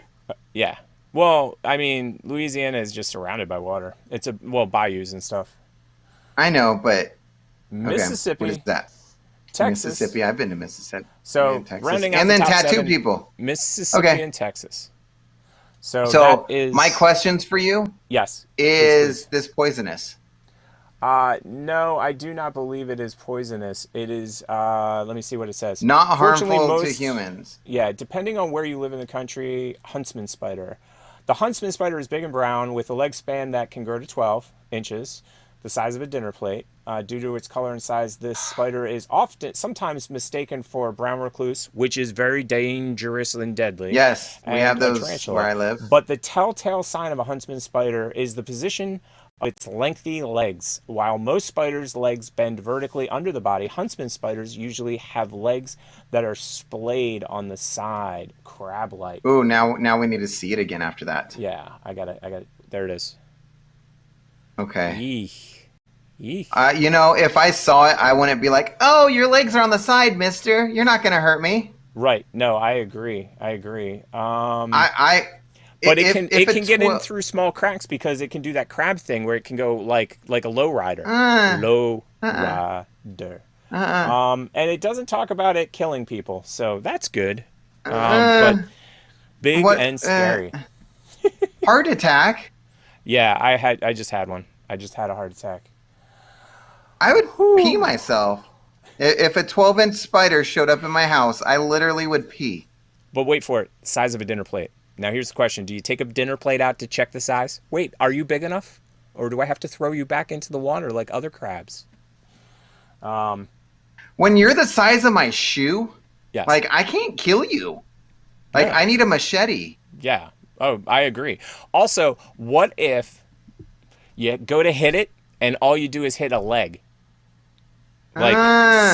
Yeah. Well, I mean, Louisiana is just surrounded by water. It's bayous and stuff. I know, but Mississippi. What is that? Texas. Mississippi. I've been to Mississippi. So rounding out and then the top tattoo 7, people. Mississippi and Texas. So that is my questions for you. Yes. Is this poisonous? No, I do not believe it is poisonous. It is, let me see what it says. Not harmful to humans. Yeah, depending on where you live in the country, huntsman spider. The huntsman spider is big and brown with a leg span that can grow to 12 inches, the size of a dinner plate. Due to its color and size, this spider is sometimes mistaken for brown recluse, which is very dangerous and deadly. Yes, we have those where I live. But the telltale sign of a huntsman spider is the position of its lengthy legs. While most spiders' legs bend vertically under the body, huntsman spiders usually have legs that are splayed on the side, crab-like. Ooh, now we need to see it again after that. Yeah, I got it. There it is. Okay. Eek. If I saw it, I wouldn't be like, "Oh, your legs are on the side, mister. You're not gonna hurt me." Right. No, I agree. But it can get in through small cracks because it can do that crab thing where it can go like a low rider. Low rider. And it doesn't talk about it killing people, so that's good. But big and scary. Heart attack? Yeah, I just had one. I just had a heart attack. I would pee myself. If a 12-inch spider showed up in my house, I literally would pee. But wait for it. Size of a dinner plate. Now here's the question. Do you take a dinner plate out to check the size? Wait, are you big enough? Or do I have to throw you back into the water like other crabs? When you're the size of my shoe, yes. Like, I can't kill you. Like, I need a machete. Yeah. Oh, I agree. Also, what if you go to hit it and all you do is hit a leg? Like,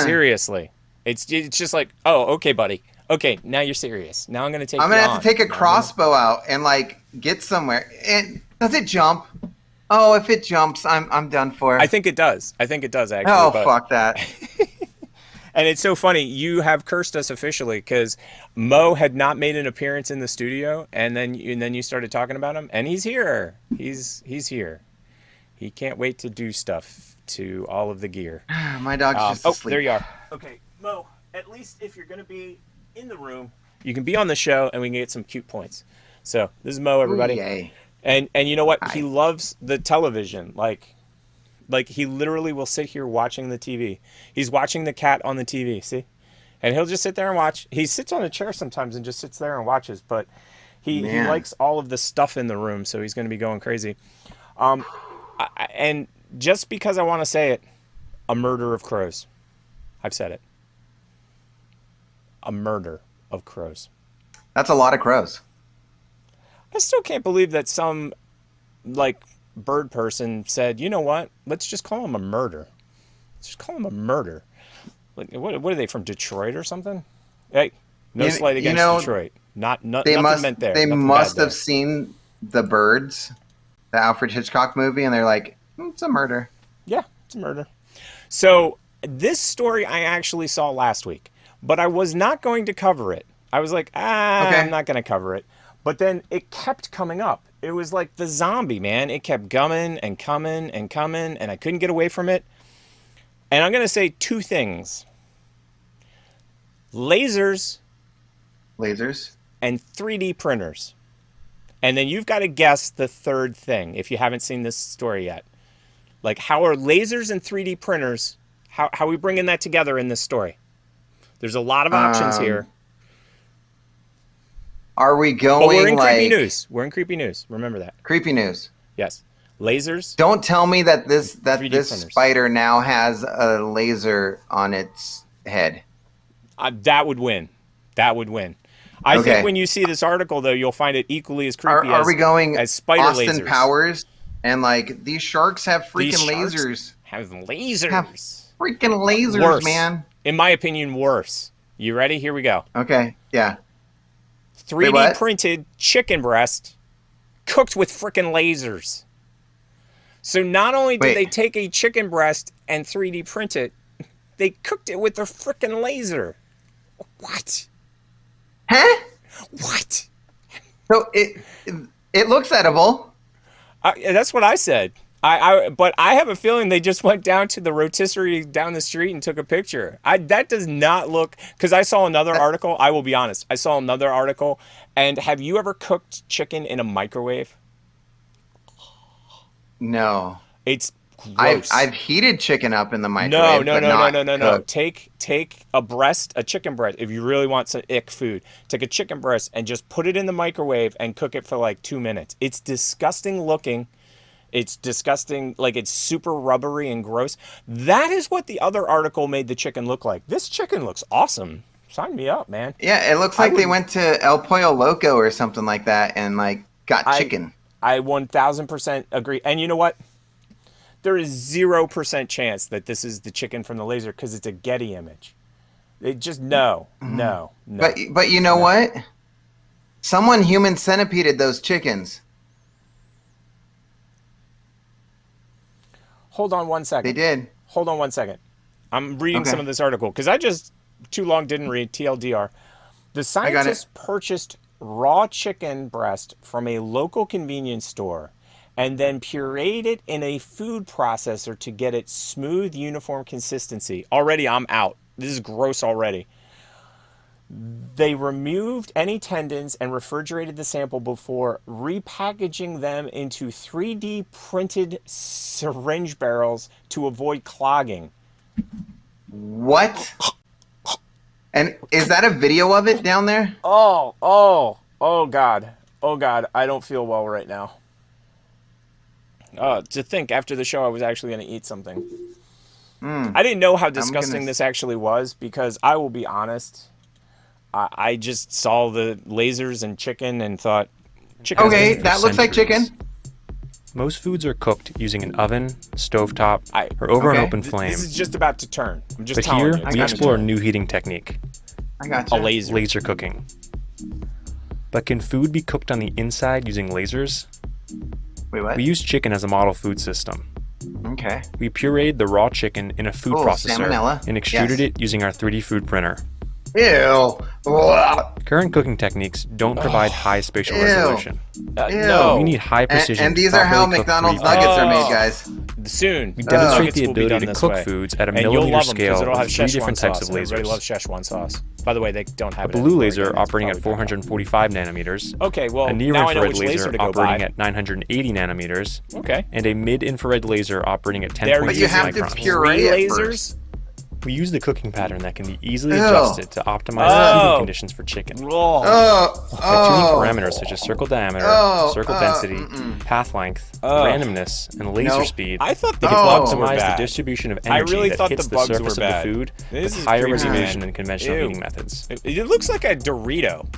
seriously. It's just like, oh, okay, buddy. Okay, now you're serious. Now I'm going to take I'm going to have to take a crossbow out and, like, get somewhere. And does it jump? Oh, if it jumps, I'm done for. I think it does. Actually. Oh, fuck that. And it's so funny. You have cursed us officially because Mo had not made an appearance in the studio, and then you started talking about him, and he's here. He's here. He can't wait to do stuff to all of the gear. My dog's just asleep. There you are. Okay, Mo. At least if you're gonna be in the room, you can be on the show, and we can get some cute points. So this is Mo, everybody. Ooh, yay. And you know what? Hi. He loves the television. Like he literally will sit here watching the TV. He's watching the cat on the TV, see? And he'll just sit there and watch. He sits on a chair sometimes and just sits there and watches, but he likes all of the stuff in the room, so he's going to be going crazy. And just because I want to say it, a murder of crows. I've said it. A murder of crows. That's a lot of crows. I still can't believe that some, bird person said, you know what? Let's just call him a murder. Let's just call him a murder. Like, what are they, from Detroit or something? Hey, no slight against Detroit. Nothing meant there. They nothing must have there. Seen The Birds, the Alfred Hitchcock movie, and they're like, it's a murder. Yeah, it's a murder. So this story I actually saw last week, but I was not going to cover it. I was like, okay. I'm not going to cover it. But then it kept coming up. It was like the zombie, man. It kept coming and coming and coming, and I couldn't get away from it. And I'm going to say two things. Lasers. And 3D printers. And then you've got to guess the third thing if you haven't seen this story yet. Like, how are lasers and 3D printers, how are we bringing that together in this story? There's a lot of options here. Are we going but we're in creepy news. We're in creepy news. Remember that. Creepy news. Yes. Lasers. Don't tell me that this spider now has a laser on its head. That would win. That would win. I think when you see this article, though, you'll find it equally as creepy are we going as spider Austin lasers. Powers? And these sharks have freaking lasers. Have lasers. Have freaking lasers, worse. Man. In my opinion, worse. You ready? Here we go. Okay. Yeah. 3D printed chicken breast cooked with freaking lasers. So not only did they take a chicken breast and 3D print it, they cooked it with a freaking laser. What? Huh? What? So it looks edible. That's what I said. But I have a feeling they just went down to the rotisserie down the street and took a picture. That does not look, because I saw another article. I will be honest. I saw another article. And have you ever cooked chicken in a microwave? No. It's gross. I've heated chicken up in the microwave. No. Take a chicken breast. If you really want some ick food, take a chicken breast and just put it in the microwave and cook it for like 2 minutes. It's disgusting looking. It's disgusting, like it's super rubbery and gross. That is what the other article made the chicken look like. This chicken looks awesome. Sign me up, man. Yeah, it looks like they went to El Pollo Loco or something like that and got chicken. I 1000% agree. And you know what? There is 0% chance that this is the chicken from the laser because it's a Getty image. It just no. But you know what? Someone human centipeded those chickens. Hold on one second. They did. Hold on one second. I'm reading some of this article because I just too long didn't read TLDR. The scientists purchased raw chicken breast from a local convenience store and then pureed it in a food processor to get its smooth, uniform consistency. Already, I'm out. This is gross already. They removed any tendons and refrigerated the sample before repackaging them into 3D printed syringe barrels to avoid clogging. What? And is that a video of it down there? Oh God. Oh God, I don't feel well right now. To think after the show I was actually going to eat something. I didn't know how disgusting this actually was because I will be honest, I just saw the lasers and chicken and thought, chicken. Okay, that looks like chicken. Most foods are cooked using an oven, stovetop, or over an open flame. This is just about to turn. I'm just but telling here, we explore a new heating technique. I got you. Laser cooking. But can food be cooked on the inside using lasers? Wait, what? We use chicken as a model food system. Okay. We pureed the raw chicken in a food processor salmonella. and extruded it using our 3D food printer. Ew. Current cooking techniques don't provide high spatial resolution. No. We need high precision. And these are how McDonald's nuggets are made, guys. Soon. We demonstrate the ability to cook foods at a millimeter scale with 3 different types of lasers. Everybody loves Szechuan sauce. By the way, they don't have a blue laser operating at 445 nanometers. Okay, well, a near-infrared laser operating at 980 nanometers. Okay. And a mid-infrared laser operating at 10.6 microns. But you have to puree it first. We use the cooking pattern that can be easily adjusted to optimize the cooking conditions for chicken. By tuning parameters such as circle diameter, circle density, path length, randomness, and laser speed. I thought the bugs were optimize bad. the distribution of energy that hits the surface of the food with higher resolution than conventional heating methods. It looks like a Dorito.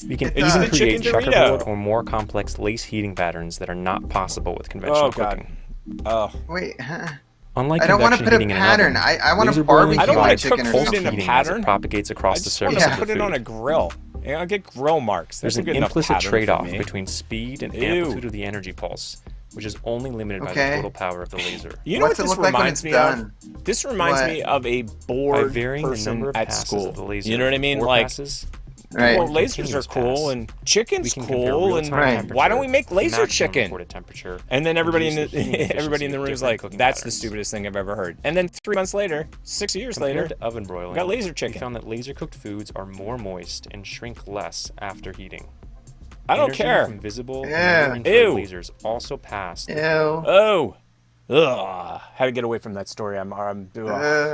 We can even create checkerboard or more complex lace heating patterns that are not possible with conventional cooking. Wait, Unlike I don't want to put a convection heating in an pattern. oven, I want to laser boiling barbecue my cook chicken or food something. in a pattern. It propagates across the surface of the put food. it on a grill. I'll get grill marks. There's an implicit trade-off between speed and amplitude of the energy pulse, which is only limited by the total power of the laser. You know what this reminds me of? This reminds me of a bored person at school. You know what I mean? Like, well, lasers are cool and chicken's cool, and why don't we make laser chicken? And then everybody in the room is like, "That's the stupidest thing I've ever heard." And then 3 months later, 6 years later, to oven broiling, we got laser chicken. We found that laser cooked foods are more moist and shrink less after heating. I don't Energy care. From visible and infrared lasers also passed. Ugh. How to get away from that story? I'm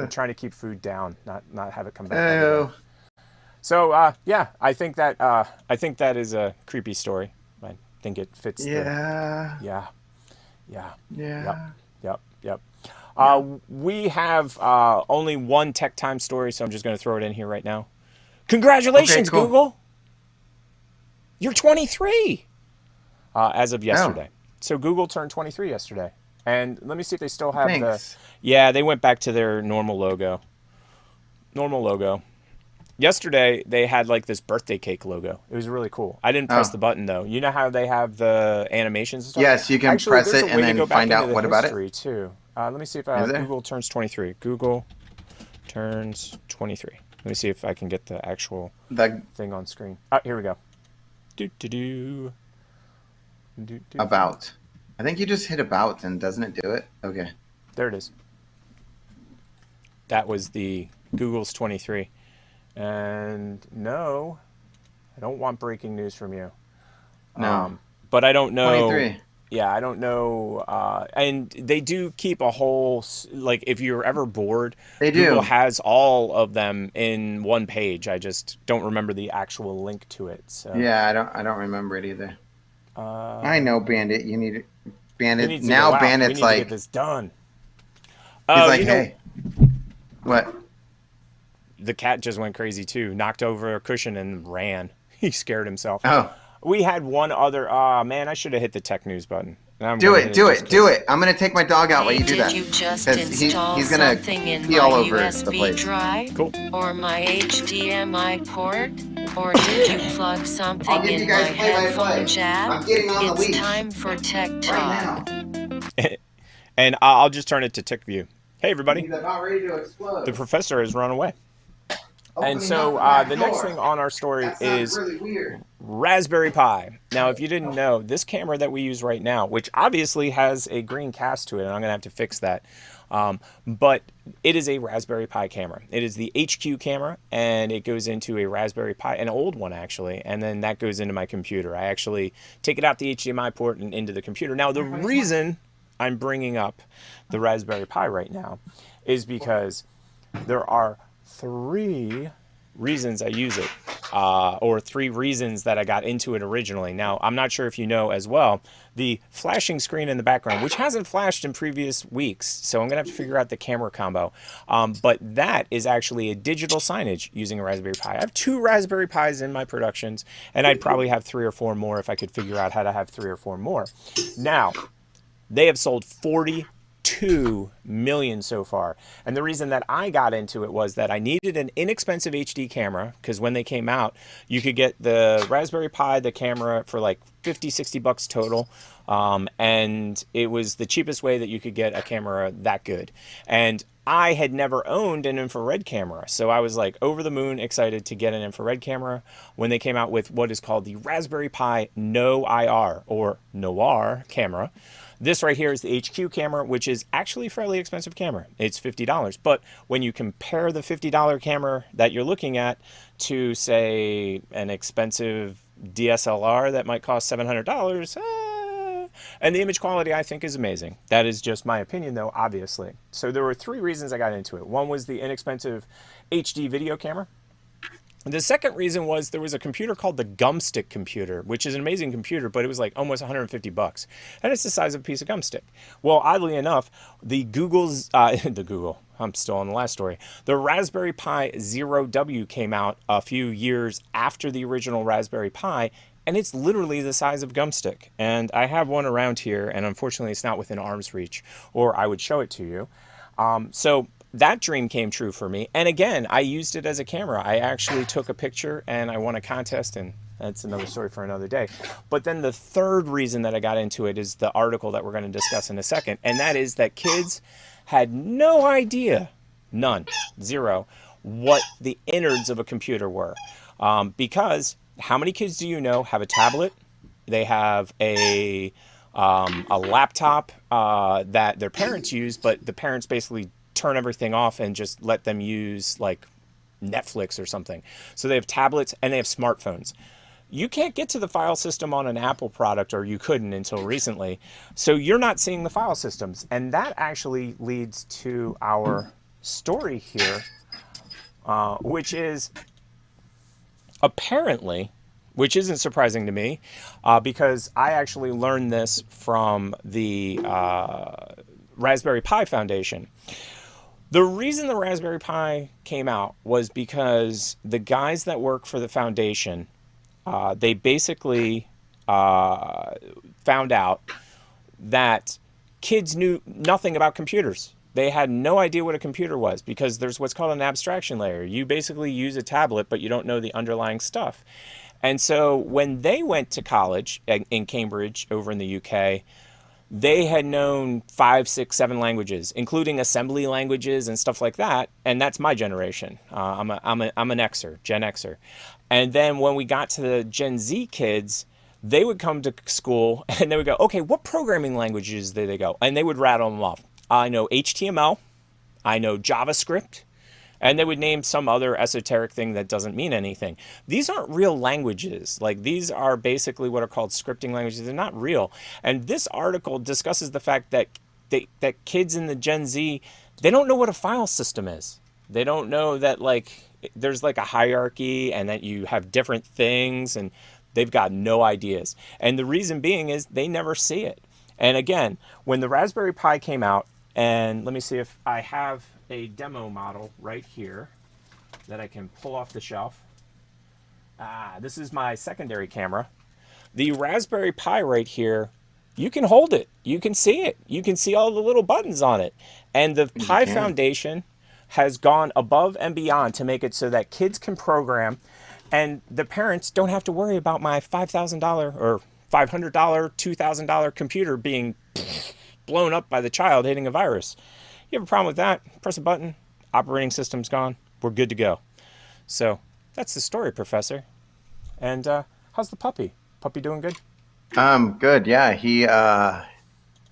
trying to keep food down, not have it come back. So yeah, I think that is a creepy story. I think it fits. Yep. We have only one tech time story, so I'm just going to throw it in here right now. Congratulations, Google! You're 23 as of yesterday. So Google turned 23 yesterday, and let me see if they still have the. Yeah, they went back to their normal logo. Yesterday, they had like this birthday cake logo. It was really cool. I didn't press the button though. You know how they have the animations and stuff? Yes, you can press it and then find out what about it. Too. Let me see if Google turns 23. Google turns 23. Let me see if I can get the actual thing on screen. Here we go. About. I think you just hit about and doesn't it do it? Okay. There it is. That was the Google's 23. And no, I don't want breaking news from you. No. But I don't know. 23. Yeah, I don't know. And they do keep a whole, like, if you're ever bored, Google has all of them in one page. I just don't remember the actual link to it. So. Yeah, I don't remember it either. I know, Bandit. You need it. Bandit. Now Bandit's like, to get this done. He's like, hey. What? The cat just went crazy too. Knocked over a cushion and ran. He scared himself. Oh. We had one other. Man, I should have hit the tech news button. Do it. I'm gonna take my dog out while you do that. Did you just install he's gonna something in pee my all over USB the place. drive? Cool. Or my HDMI port? Or did you plug something in my headphone jack? I'm getting on the leash. It's time for Tech Talk. And I'll just turn it to Tech View. Hey everybody. He's about ready to explode. The professor has run away. And so the next thing on our story is really Raspberry Pi. Now, if you didn't know, this camera that we use right now, which obviously has a green cast to it, and I'm going to have to fix that, but it is a Raspberry Pi camera. It is the HQ camera, and it goes into a Raspberry Pi, an old one actually, and then that goes into my computer. I actually take it out the HDMI port and into the computer. Now, the reason I'm bringing up the Raspberry Pi right now is because there are 3 reasons I use it, or 3 reasons that I got into it originally. Now, I'm not sure if you know as well, the flashing screen in the background, which hasn't flashed in previous weeks, so I'm going to have to figure out the camera combo, but that is actually a digital signage using a Raspberry Pi. I have 2 Raspberry Pis in my productions, and I'd probably have 3 or 4 more if I could figure out how to have 3 or 4 more. Now, they have sold 42 2 million so far. And the reason that I got into it was that I needed an inexpensive HD camera, because when they came out, you could get the Raspberry Pi, the camera, for like 50, 60 bucks total. And it was the cheapest way that you could get a camera that good. And I had never owned an infrared camera, so I was like over the moon excited to get an infrared camera when they came out with what is called the Raspberry Pi No IR, or Noir camera. This right here is the HQ camera, which is actually a fairly expensive camera. It's $50. But when you compare the $50 camera that you're looking at to, say, an expensive DSLR that might cost $700, and the image quality, I think, is amazing. That is just my opinion, though, obviously. So there were 3 reasons I got into it. One was the inexpensive HD video camera. The second reason was there was a computer called the Gumstick computer, which is an amazing computer, but it was like almost 150 bucks. And it's the size of a piece of gumstick. Well, oddly enough, I'm still on the last story. The Raspberry Pi Zero W came out a few years after the original Raspberry Pi, and it's literally the size of gumstick. And I have one around here, and unfortunately it's not within arm's reach, or I would show it to you. So that dream came true for me. And again, I used it as a camera. I actually took a picture and I won a contest, and that's another story for another day. But then the third reason that I got into it is the article that we're going to discuss in a second. And that is that kids had no idea, none, zero, what the innards of a computer were. Because how many kids do you know have a tablet? They have a laptop that their parents use, but the parents basically turn everything off and just let them use like Netflix or something. So they have tablets and they have smartphones. You can't get to the file system on an Apple product, or you couldn't until recently. So you're not seeing the file systems. And that actually leads to our story here, which is apparently, which isn't surprising to me, because I actually learned this from the Raspberry Pi Foundation. The reason the Raspberry Pi came out was because the guys that work for the foundation, they basically found out that kids knew nothing about computers. They had no idea what a computer was, because there's what's called an abstraction layer. You basically use a tablet, but you don't know the underlying stuff. And so when they went to college in Cambridge over in the UK, they had known 5, 6, 7 languages, including assembly languages and stuff like that. And that's my generation. I'm an Xer, Gen Xer. And then when we got to the Gen Z kids, they would come to school and they would go, okay, what programming languages did they go? And they would rattle them off. I know HTML, I know JavaScript, and they would name some other esoteric thing that doesn't mean anything. These aren't real languages. Like, these are basically what are called scripting languages. They're not real. And this article discusses the fact that that kids in the Gen Z, they don't know what a file system is. They don't know that, like, there's like a hierarchy and that you have different things, and they've got no ideas. And the reason being is they never see it. And again, when the Raspberry Pi came out, and let me see if I have a demo model right here that I can pull off the shelf. This is my secondary camera. The Raspberry Pi right here, you can hold it. You can see it. You can see all the little buttons on it. And the Pi Foundation has gone above and beyond to make it so that kids can program, and the parents don't have to worry about my $5,000 or $500, $2,000 computer being blown up by the child hitting a virus. You have a problem with that? Press a button, operating system's gone, we're good to go. So that's the story, Professor. And how's the puppy? Puppy doing good? Good. Yeah, he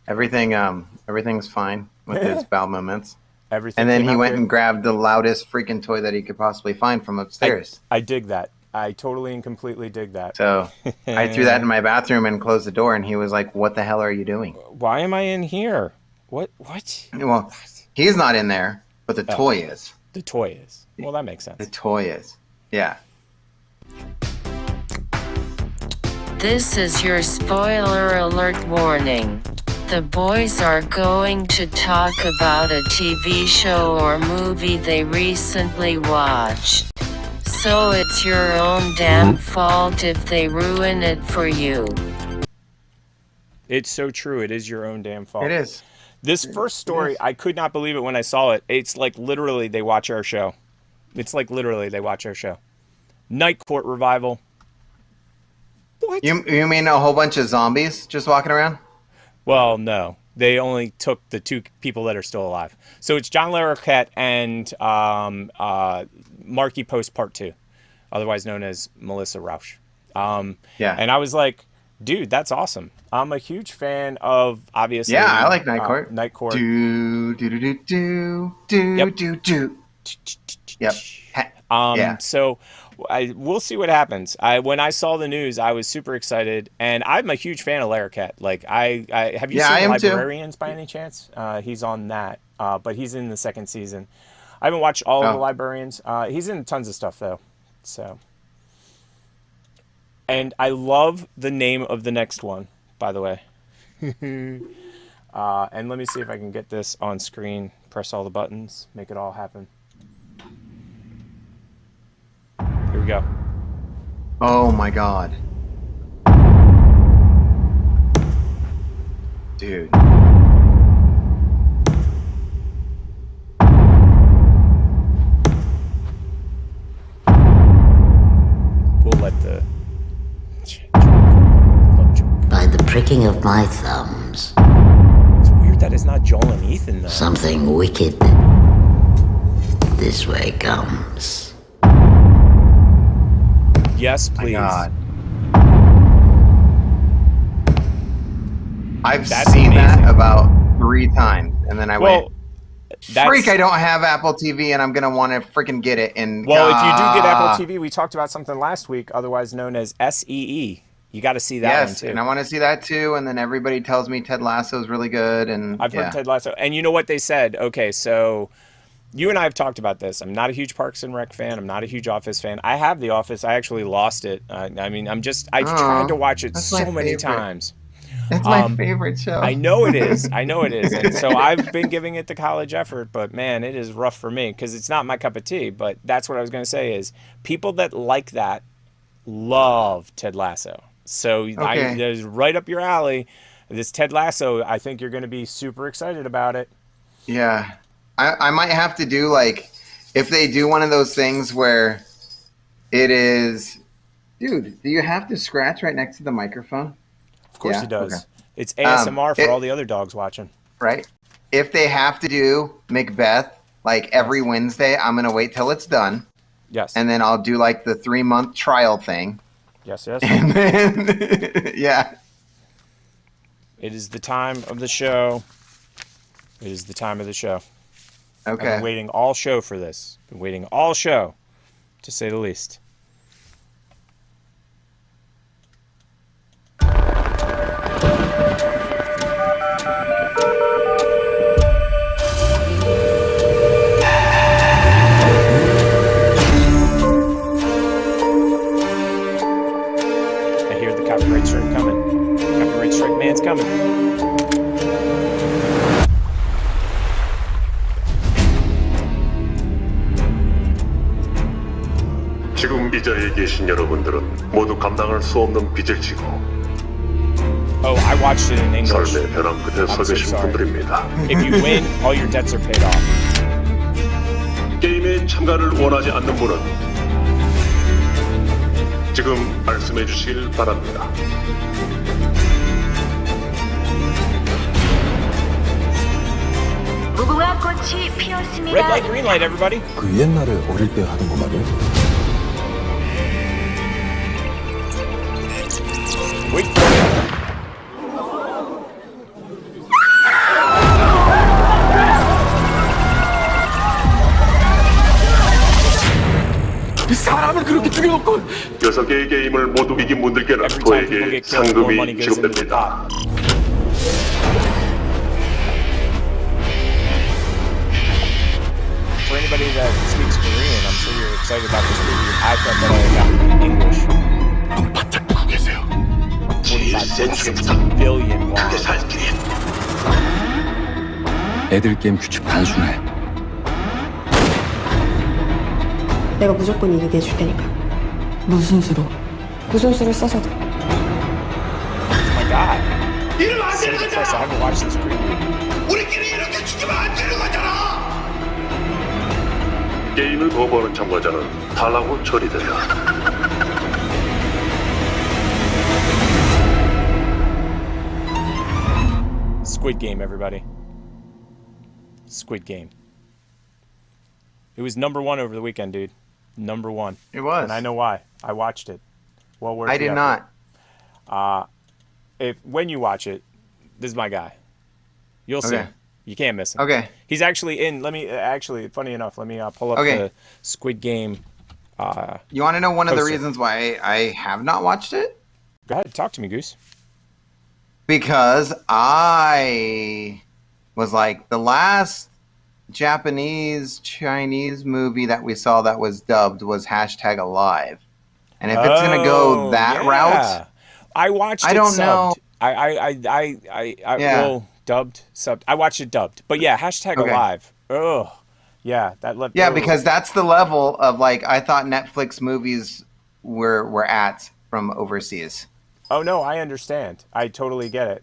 everything's fine with his bowel movements. Everything. And then he went and grabbed the loudest freaking toy that he could possibly find from upstairs. I dig that. I totally and completely dig that. So I threw that in my bathroom and closed the door, and he was like, "What the hell are you doing? Why am I in here? What? Well, he's not in there, but the toy is. The toy is. Well, that makes sense. The toy is. Yeah. This is your spoiler alert warning. The boys are going to talk about a TV show or movie they recently watched. So it's your own damn fault if they ruin it for you. It's so true. It is your own damn fault. It is. This first story, I could not believe it when I saw it. It's like literally they watch our show. It's like literally they watch our show. Night Court revival. What? You mean a whole bunch of zombies just walking around? Well, no. They only took the 2 people that are still alive. So it's John Larroquette and Marky Post Part 2, otherwise known as Melissa Rauch. Yeah. And I was like, dude, that's awesome. I'm a huge fan of, obviously. Yeah, I like Night Court. Night Court. Yep. So we'll see what happens. When I saw the news, I was super excited, and I'm a huge fan of Larroquette. Like, have you seen Librarians by any chance? He's on that, but he's in the 2nd season. I haven't watched all of the Librarians. He's in tons of stuff though. So, and I love the name of the next one, by the way. And let me see if I can get this on screen. Press all the buttons, make it all happen. Here we go. Oh my god. Dude. We'll let the... By the pricking of my thumbs. It's weird that it's not Joel and Ethan, though. Something wicked this way comes. Yes, please. God. I've seen that about 3 times, and then I went, freak, I don't have Apple TV, and I'm going to want to freaking get it. And well, if you do get Apple TV, we talked about something last week, otherwise known as SEE. You got to see that one, too. And I want to see that, too, and then everybody tells me Ted Lasso is really good. And I've heard Ted Lasso. And you know what they said? Okay, so... You and I have talked about this. I'm not a huge Parks and Rec fan. I'm not a huge Office fan. I have The Office. I actually lost it. I mean, I tried to watch it so many times. It's my favorite show. I know it is. I know it is. And so I've been giving it the college effort, but man, it is rough for me because it's not my cup of tea. But that's what I was going to say is people that like that love Ted Lasso. So it's right up your alley. This Ted Lasso, I think you're going to be super excited about it. Yeah. I might have to do, like, if they do one of those things where it is, dude, do you have to scratch right next to the microphone? Of course he does. Okay. It's ASMR for all the other dogs watching. Right. If they have to do Macbeth, like, every Wednesday, I'm going to wait till it's done. Yes. And then I'll do, like, the 3-month trial thing. Yes, yes. And then, yeah. It is the time of the show. It is the time of the show. Okay. I've been waiting all show for this. Been waiting all show, to say the least. I hear the copyright strike coming. Copyright strike man's coming. 지금 이 자리에 계신 여러분들은 모두 감당할 수 없는 빚을 지고 Oh, I watched it in English. 삶의 벼랑 끝에 서 계신 분들입니다. If you win, all your debts are paid off. 게임에 참가를 원하지 않는 분은 지금 말씀해 주시길 바랍니다. 무궁화 꽃이 피었습니다. Red light, green light, everybody. 그 옛날에 어릴 때 하던 거 말이야? Wait for it. 사람을 그렇게 죽여놓고 6개의 게임을 모두 이긴 분들께는 저에게 상금이 지급됩니다. For anybody that speaks Korean, I'm sure you're excited about this movie. I thought that I got English. 45 billion won. 애들 게임 규칙 단순해. 내가 무조건 이기게 해줄 테니까. 무슨 수로? 무슨 수를 써서도. Oh my god. So depressed. I haven't watched this preview. 우리끼리 이렇게 죽으면 안 되는 거잖아. 게임을 거부하는 참가자는 탈락 후 처리된다. Squid Game, everybody. Squid Game. It was #1 over the weekend, dude. #1. It was. And I know why. I watched it. Well worth I did not. When you watch it, this is my guy. You'll see. You can't miss him. Okay. He's actually in. Funny enough, let me pull up the Squid Game. You want to know one of the poster. reasons why I have not watched it? Go ahead, talk to me, Goose. Because I was like, the last Japanese-Chinese movie that we saw that was dubbed was #Alive. And if it's going to go that route, I watched it. I don't subbed. know. Well, dubbed, subbed. I watched it dubbed. But yeah, #Alive. Ugh. Yeah, that left. Yeah, because that's the level of like I thought Netflix movies were at from overseas. Oh no, I understand. I totally get it.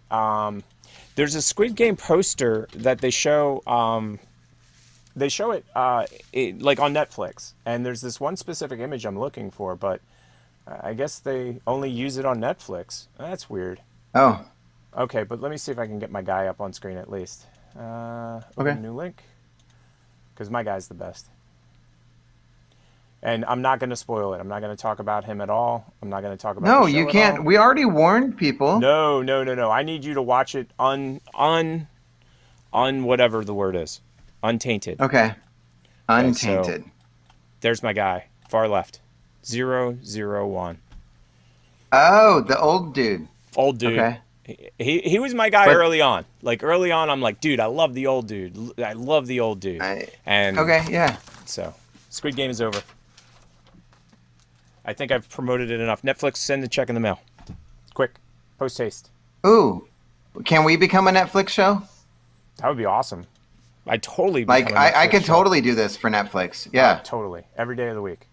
There's a Squid Game poster that they show. They show it, like on Netflix, and there's this one specific image I'm looking for, but I guess they only use it on Netflix. That's weird. Oh. Okay, but let me see if I can get my guy up on screen at least. Okay. New link, because my guy's the best. And I'm not going to spoil it. I'm not going to talk about him at all. I'm not going to talk about. No, the show you can't. at all. We already warned people. No. I need you to watch it on whatever the word is. Untainted. Okay. Untainted. Okay, so there's my guy. Far left. 001. Oh, the old dude. Old dude. Okay. He was my guy early on. Like early on, I'm like, dude, I love the old dude. I love the old dude. Okay, yeah. So, Squid Game is over. I think I've promoted it enough. Netflix, send the check in the mail. Quick. Post haste. Ooh. Can we become a Netflix show? That would be awesome. I totally like. I could totally do this for Netflix. Yeah. Totally. Every day of the week.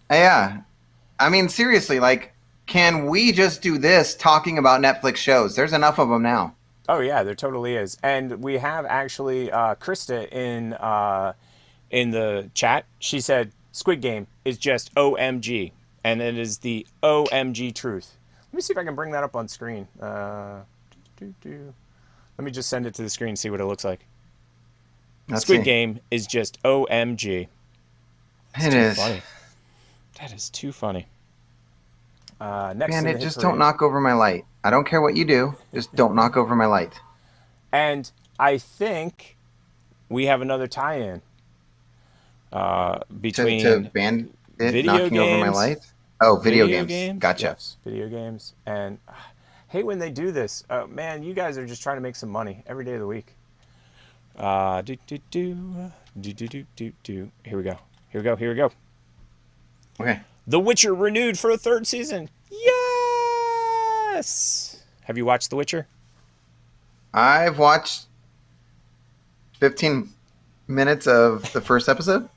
Yeah. I mean, seriously, like, can we just do this talking about Netflix shows? There's enough of them now. Oh yeah, there totally is. And we have actually Krista in the chat. She said Squid Game is just OMG, and it is the OMG truth. Let me see if I can bring that up on screen. Let me just send it to the screen and see what it looks like. Squid Game is just OMG. It is. Funny. That is too funny. Next Man, just don't knock over my light. I don't care what you do. Just don't knock over my light. And I think we have another tie-in between to ban it video knocking games, over my light. Oh, video games. Gotcha. Yes, video games, and hate when they do this. Man, you guys are just trying to make some money every day of the week. Here we go. Okay. The Witcher renewed for a 3rd season. Yes. Have you watched The Witcher? I've watched 15 minutes of the first episode.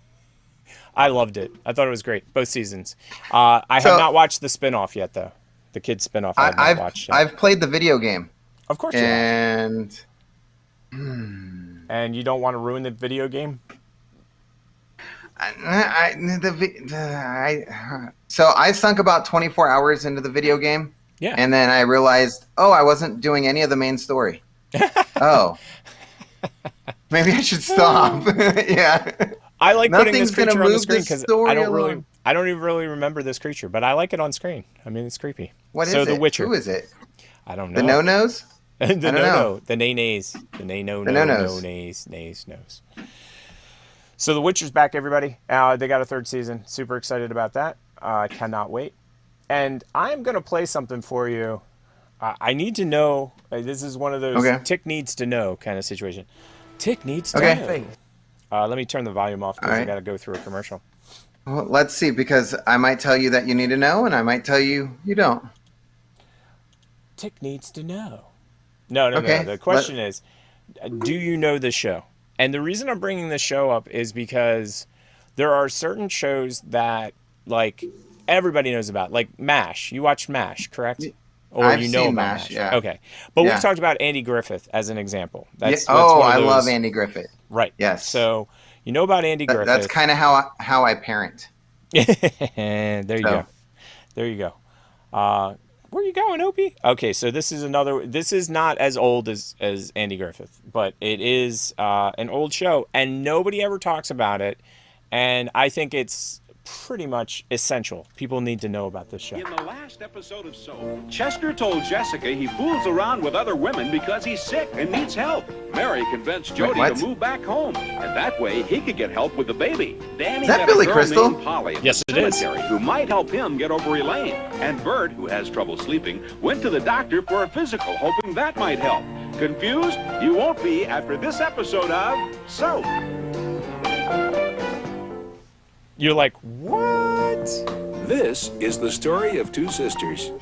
I loved it. I thought it was great. Both seasons. I have not watched the spinoff yet, though. The kids spinoff. I've watched. I've played the video game. Of course. And you don't want to ruin the video game. So I sunk about 24 hours into the video game. Yeah. And then I realized, I wasn't doing any of the main story. Maybe I should stop. Yeah. I like putting this creature on the screen because I don't even really remember this creature, but I like it on screen. I mean, it's creepy. What is it? The Witcher. Who is it? I don't know. The no-nos? The no-no. The nay-nays. The nay-no-nays. Nays. So The Witcher's back, everybody. They got a 3rd season. Super excited about that. I cannot wait. And I'm going to play something for you. I need to know. This is one of those Tick needs to know kind of situation. Tick needs to know. Let me turn the volume off because I got to go through a commercial. Well, let's see, because I might tell you that you need to know, and I might tell you you don't. Tick needs to know. No. The question is, do you know this show? And the reason I'm bringing this show up is because there are certain shows that, like, everybody knows about. Like MASH. You watched MASH, correct? Or I've you know seen about MASH, yeah. Okay. But we've talked about Andy Griffith as an example. That's I love Andy Griffith. Right. Yes. So you know about Andy Griffith. That's kind of how I parent. There you go. There you go. Where are you going, Opie? Okay, so this is not as old as Andy Griffith, but it is an old show, and nobody ever talks about it, and I think it's pretty much essential. People need to know about this show. In the last episode of Soap, Chester told Jessica he fools around with other women because he's sick and needs help. Mary convinced Jody to move back home, and that way he could get help with the baby. Danny met a girl named Polly yes, it is. Who might help him get over Elaine. And Bert, who has trouble sleeping, went to the doctor for a physical, hoping that might help. Confused? You won't be after this episode of Soap. You're like, what? This is the story of two sisters,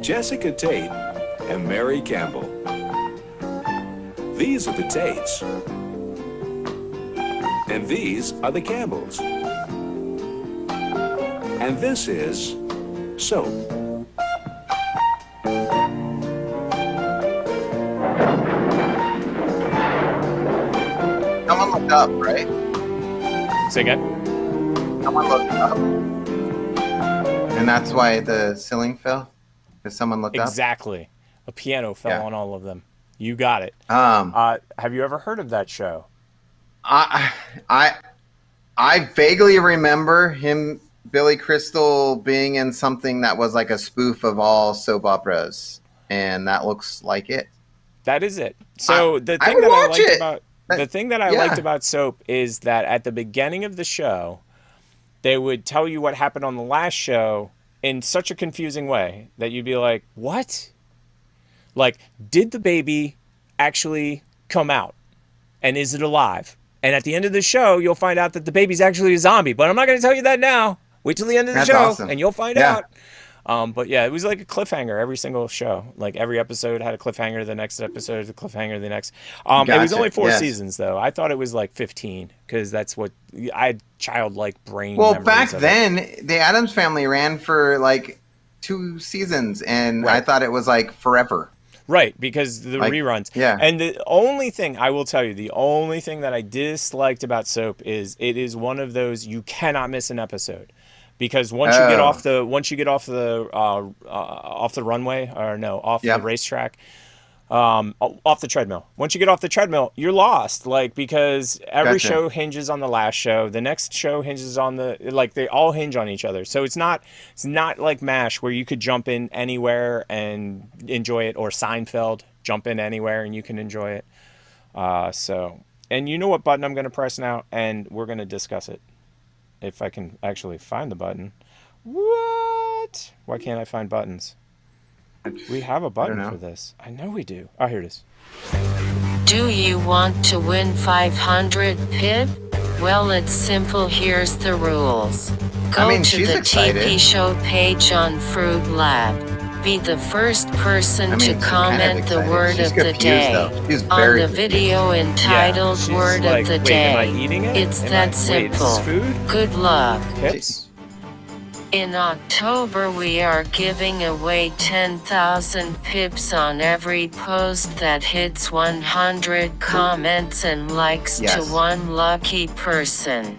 Jessica Tate and Mary Campbell. These are the Tates. And these are the Campbells. And this is Soap. Someone looked up, right? Say again? Someone looked up. And that's why the ceiling fell? Because someone looked up? Exactly. A piano fell on all of them. You got it. Have you ever heard of that show? I vaguely remember Billy Crystal, being in something that was like a spoof of all soap operas. And that looks like it. That is it. So the thing that I liked about Soap is that at the beginning of the show, they would tell you what happened on the last show in such a confusing way that you'd be like, what? Like, did the baby actually come out? And is it alive? And at the end of the show, you'll find out that the baby's actually a zombie. But I'm not going to tell you that now. Wait till the end of the show, and you'll find out. But yeah, it was like a cliffhanger every single show. Like every episode had a cliffhanger, the next episode a cliffhanger, the next. It was only 4 seasons though. I thought it was like 15 because that's what I had childlike brain. Well, back then, the Addams Family ran for like 2 seasons, and I thought it was like forever. Right, because the reruns. Yeah. And the only thing I will tell you, the only thing that I disliked about Soap is it is one of those you cannot miss an episode. Because once you get off the runway, or no, off the racetrack, off the treadmill. Once you get off the treadmill, you're lost. Like, because every show hinges on the last show. The next show hinges on they all hinge on each other. So it's not like MASH where you could jump in anywhere and enjoy it, or Seinfeld, jump in anywhere and you can enjoy it. And you know what button I'm going to press now, and we're going to discuss it. If I can actually find the button. What? Why can't I find buttons? We have a button for this. I know we do. Oh, here it is. Do you want to win 500 pip? Well, it's simple. Here's the rules. Go to the TP show page on FruitLab. Be the first person to comment the word of the day on the video entitled Word of the Day. It's that simple. Good luck. In October, we are giving away 10,000 pips on every post that hits 100 comments and likes to one lucky person.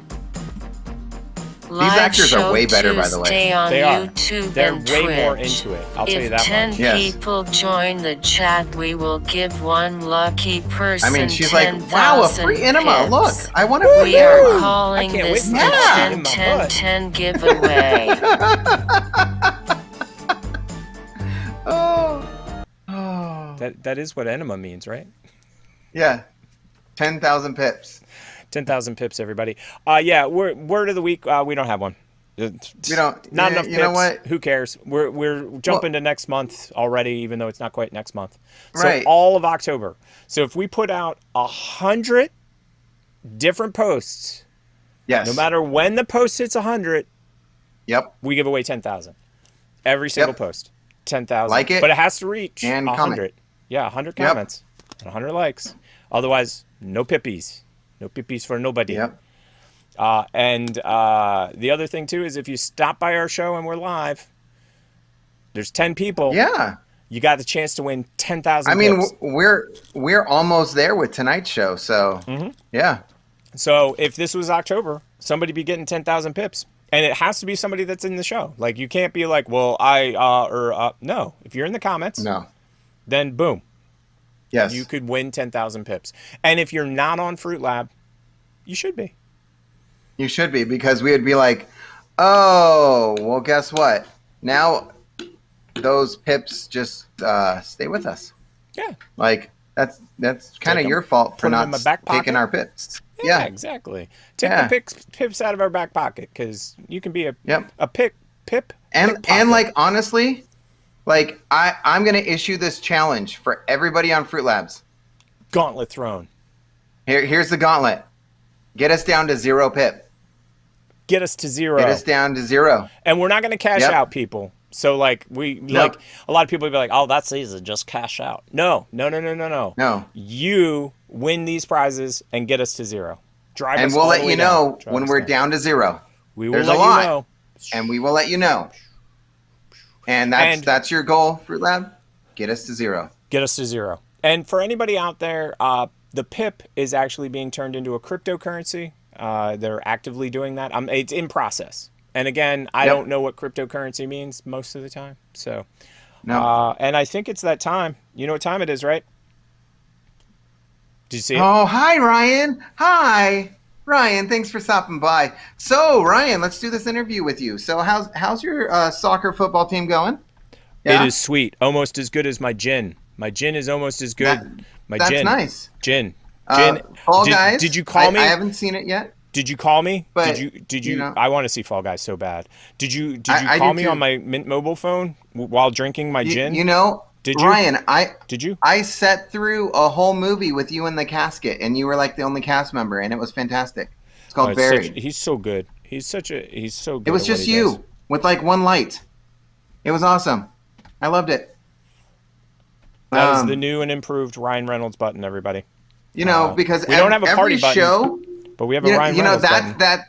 These actors are way better, by the way. They are. They're way more into it. I'll tell you that much. If 10 people join the chat, we will give one lucky person. I mean, she's like, wow, a free enema. Look, I want to. We are calling this the 10-10-10 giveaway. That is what enema means, right? Yeah. 10,000 pips. 10,000 pips, everybody. Yeah, word of the week. We don't have one. We don't. Not enough pips. You know what? Who cares? We're jumping to next month already, even though it's not quite next month. So all of October. So if we put out 100 different posts, no matter when the post hits 100, we give away 10,000. Every single post, 10,000. Like it, but it has to reach and 100. Comment. Yeah, 100 comments and 100 likes. Otherwise, no pippies. No pippies for nobody. And the other thing, too, is if you stop by our show and we're live, there's 10 people. you got the chance to win 10,000 I mean, pips. we're almost there with tonight's show, so yeah. So if this was October, somebody be getting 10,000 pips. And it has to be somebody that's in the show. Like, you can't be like, well, no. If you're in the comments, then boom. Yes. You could win 10,000 pips. And if you're not on FruitLab, you should be. You should be, because we would be like, oh, well, guess what? Now those pips just stay with us. Yeah. Like, that's kind of your fault for not taking our pips. Yeah, exactly. Take the pips out of our back pocket, because you can be a pip. And like, honestly, like, I'm going to issue this challenge for everybody on Fruit Labs. Gauntlet thrown. Here's the gauntlet. Get us down to 0 pip. Get us to 0. Get us down to 0. And we're not going to cash out, people. So, like, like, a lot of people will be like, oh, that's easy, just cash out. No. You win these prizes and get us to 0. And we'll let you know when we're down to 0. We will let you know. And we will let you know. And that's your goal, Fruit Lab? Get us to 0. Get us to 0. And for anybody out there, the pip is actually being turned into a cryptocurrency. They're actively doing that. It's in process. And again, I don't know what cryptocurrency means most of the time. So, and I think it's that time. You know what time it is, right? Did you see it? Oh, hi, Ryan. Hi. Ryan, thanks for stopping by. So, Ryan, let's do this interview with you. So, how's your soccer football team going? Yeah? It is sweet. Almost as good as my gin. My gin is almost as good. That's nice. Gin. Fall Guys. Did you call me? I haven't seen it yet. Did you call me? But, did you I want to see Fall Guys so bad. Did you call me on my Mint mobile phone while drinking my gin? You know, did you? Ryan, did you? I sat through a whole movie with you in the casket, and you were like the only cast member, and it was fantastic. It's called Buried. He's so good. He's so good. It was just you with like one light. It was awesome. I loved it. That is the new and improved Ryan Reynolds button, everybody. You know, because we don't have a party every button, show, but we have a Ryan Reynolds button.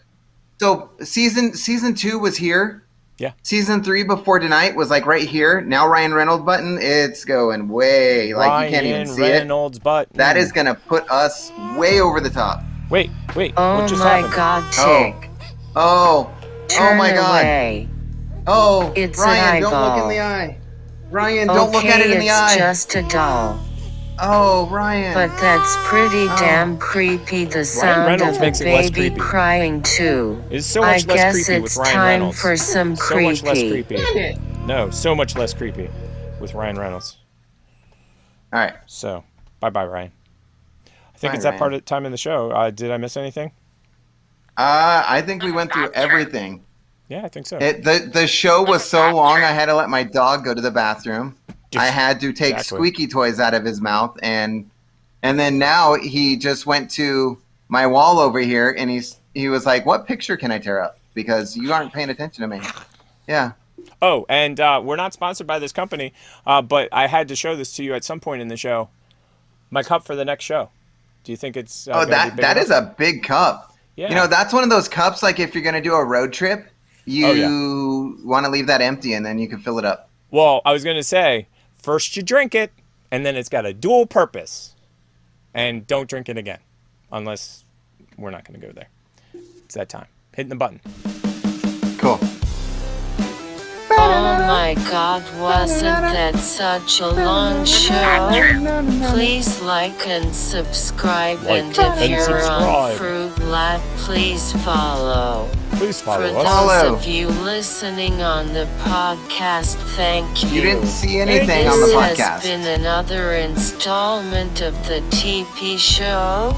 So season 2 was here. Yeah. Season 3 before tonight was like right here. Now Ryan Reynolds button, it's going way like you can't even see Reynolds it. Button. That is gonna put us way over the top. Wait. Oh what just my happened? God, Chick. Oh my God. Away. Oh, It's Ryan, don't look in the eye. Ryan, don't look at it in the eye. It's just a doll. Oh, Ryan. But that's pretty damn creepy. The sound of a baby crying too. It's so much less creepy with Ryan Reynolds. I guess it's time for some so creepy. Much less creepy. No, so much less creepy with Ryan Reynolds. All right. So, bye, Ryan. I think it's that part of the time in the show. Did I miss anything? I think we went through everything. Yeah, I think so. The show was so long, I had to let my dog go to the bathroom. I had to take squeaky toys out of his mouth, and then now he just went to my wall over here, and he was like, "What picture can I tear up? Because you aren't paying attention to me." Yeah. Oh, and we're not sponsored by this company, but I had to show this to you at some point in the show. My cup for the next show. Do you think it's? That is a big cup. Yeah. You know, that's one of those cups. Like if you're gonna do a road trip, you want to leave that empty, and then you can fill it up. Well, I was gonna say. First you drink it, and then it's got a dual purpose. And don't drink it again. Unless we're not going to go there. It's that time. Hitting the button. Cool. Oh my God, wasn't that such a long show? Please like and subscribe, and if you're on FruitLab, please follow. Please follow us. For those of you listening on the podcast, thank you. You didn't see anything on the podcast. This has been another installment of the TP Show.